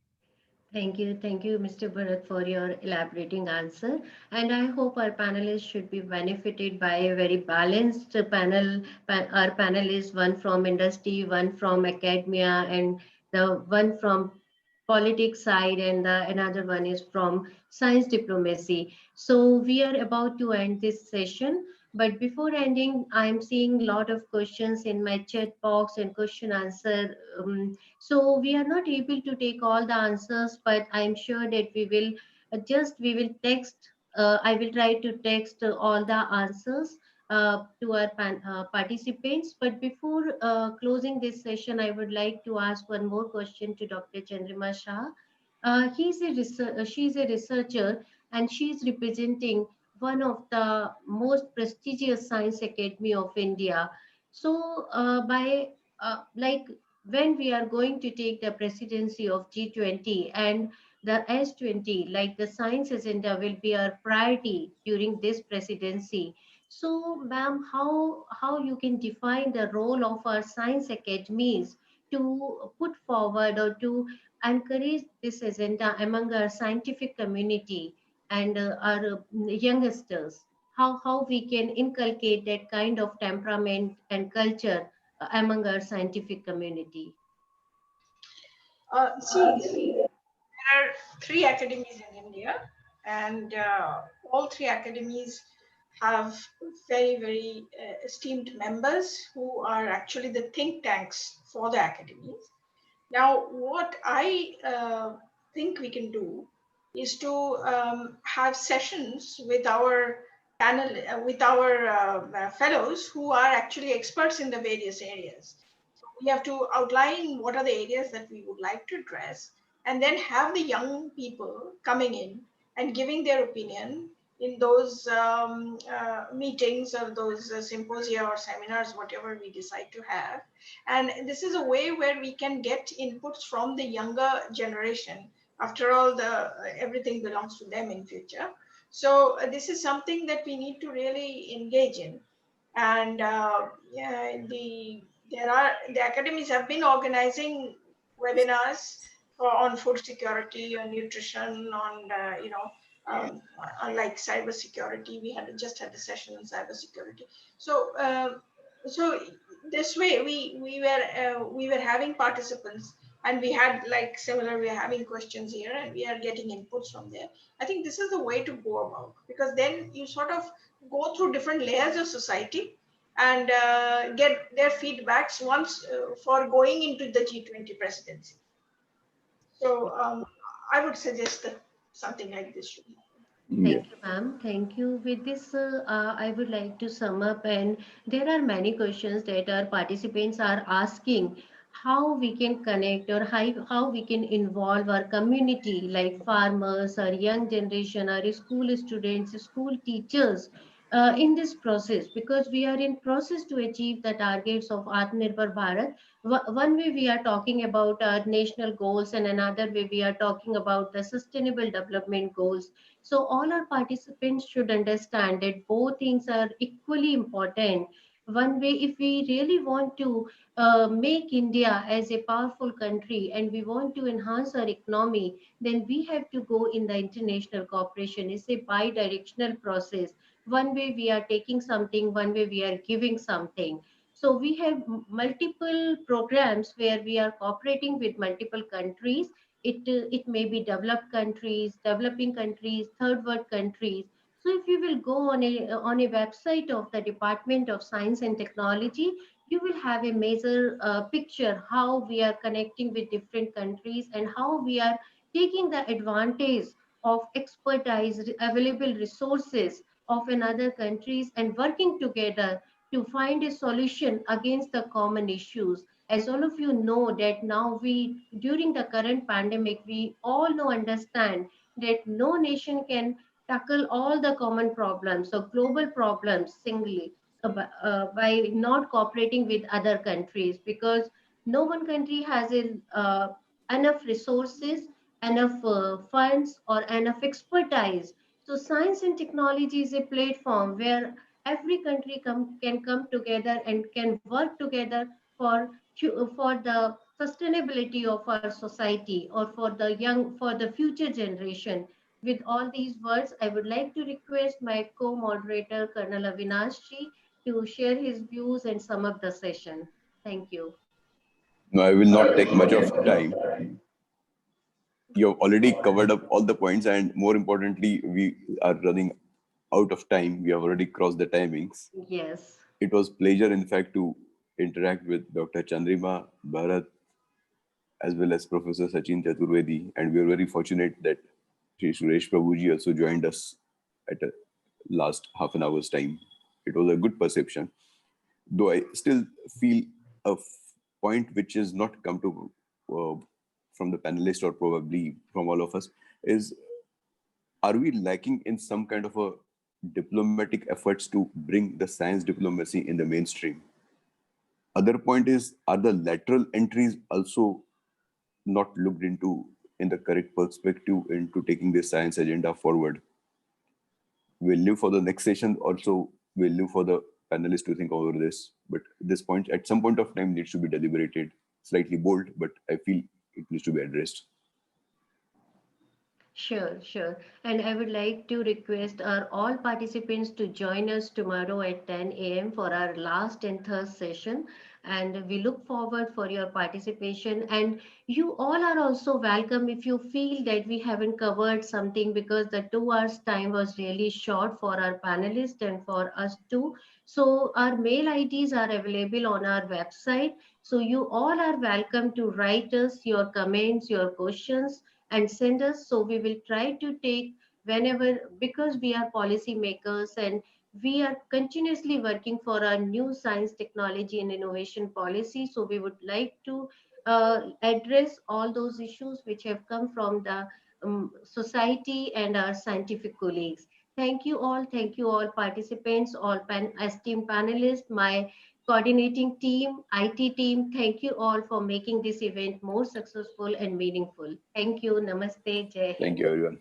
Thank you, Mr. Bharat, for your elaborating answer. And I hope our panelists should be benefited by a very balanced panel. Our panelists, one from industry, one from academia, and the one from politics side, and the another one is from science diplomacy. So we are about to end this session. But before ending, I'm seeing a lot of questions in my chat box and question answer. So we are not able to take all the answers, but I'm sure that we will text. I will try to text all the answers to our participants. But before closing this session, I would like to ask one more question to Dr. Chandrima Shah. She's a researcher, and she's representing one of the most prestigious science academy of India. So by like when we are going to take the presidency of G20, and the S20, like the science agenda, will be our priority during this presidency. So, ma'am, how you can define the role of our science academies to put forward or to encourage this agenda among our scientific community and our youngsters? How we can inculcate that kind of temperament and culture among our scientific community? See, there are three academies in India, and all three academies have very, very esteemed members who are actually the think tanks for the academies. Now, what I think we can do is to have sessions with our panel, with our fellows who are actually experts in the various areas. We have to outline what are the areas that we would like to address, and then have the young people coming in and giving their opinion in those meetings or those symposia or seminars, whatever we decide to have. And this is a way where we can get inputs from the younger generation. After all, everything belongs to them in future. So this is something that we need to really engage in. And yeah, the academies have been organizing webinars on food security, on nutrition, on on like cyber security. We had just had a session on cyber security. So so this way we were having participants, and we had like similar, we are having questions here and we are getting inputs from there. I think this is the way to go about, because then you sort of go through different layers of society and get their feedbacks once for going into the G20 presidency. So I would suggest that something like this should happen. Yeah. Thank you, ma'am. Thank you. With this, I would like to sum up, and there are many questions that our participants are asking how we can connect or how we can involve our community, like farmers, our young generation, our school students, school teachers, in this process, because we are in process to achieve the targets of Atmanirbhar Bharat. One way we are talking about our national goals, and another way we are talking about the sustainable development goals. So all our participants should understand that both things are equally important. One way, if we really want to make India as a powerful country and we want to enhance our economy, then we have to go in the international cooperation. It's a bi-directional process. One way we are taking something, one way we are giving something. So we have multiple programs where we are cooperating with multiple countries. It may be developed countries, developing countries, third world countries. So if you will go on a website of the Department of Science and Technology, you will have a major picture how we are connecting with different countries and how we are taking the advantage of expertise, available resources of another countries, and working together to find a solution against the common issues. As all of you know that now we, during the current pandemic, we all know, understand that no nation can tackle all the common problems or global problems singly by not cooperating with other countries, because no one country has enough resources, enough funds, or enough expertise. So science and technology is a platform where every country can come together and can work together for for the sustainability of our society, or for the young, for the future generation. With all these words, I would like to request my co-moderator, Colonel Avinash Ji, to share his views and sum up the session. Thank you. No, I will not take much of time. You have already covered up all the points, and more importantly, we are running out of time. We have already crossed the timings. Yes. It was pleasure, in fact, to interact with Dr. Chandrima, Bharat, as well as Professor Sachin Chaturvedi, and we are very fortunate that Shri Suresh Prabhu ji also joined us at a last half an hour's time. It was a good perception, though I still feel a point which is not come to from the panelists or probably from all of us is, are we lacking in some kind of a diplomatic efforts to bring the science diplomacy in the mainstream? Other point is, are the lateral entries also not looked into in the correct perspective into taking this science agenda forward. We'll leave for the next session. Also, we'll leave for the panelists to think over this. But this point, at some point of time, needs to be deliberated. Slightly bold, but I feel it needs to be addressed. Sure, sure. And I would like to request our all participants to join us tomorrow at 10 a.m. for our last and third session. And we look forward for your participation. And you all are also welcome if you feel that we haven't covered something, because the 2 hours time was really short for our panelists and for us too. So our mail IDs are available on our website. So you all are welcome to write us your comments, your questions, and send us. So we will try to take whenever, because we are policy makers and we are continuously working for our new science, technology, and innovation policy. So we would like to address all those issues which have come from the society and our scientific colleagues. Thank you all participants, all esteemed panelists, my coordinating team, IT team. Thank you all for making this event more successful and meaningful. Thank you. Namaste. Jai Thank Hind. you, everyone.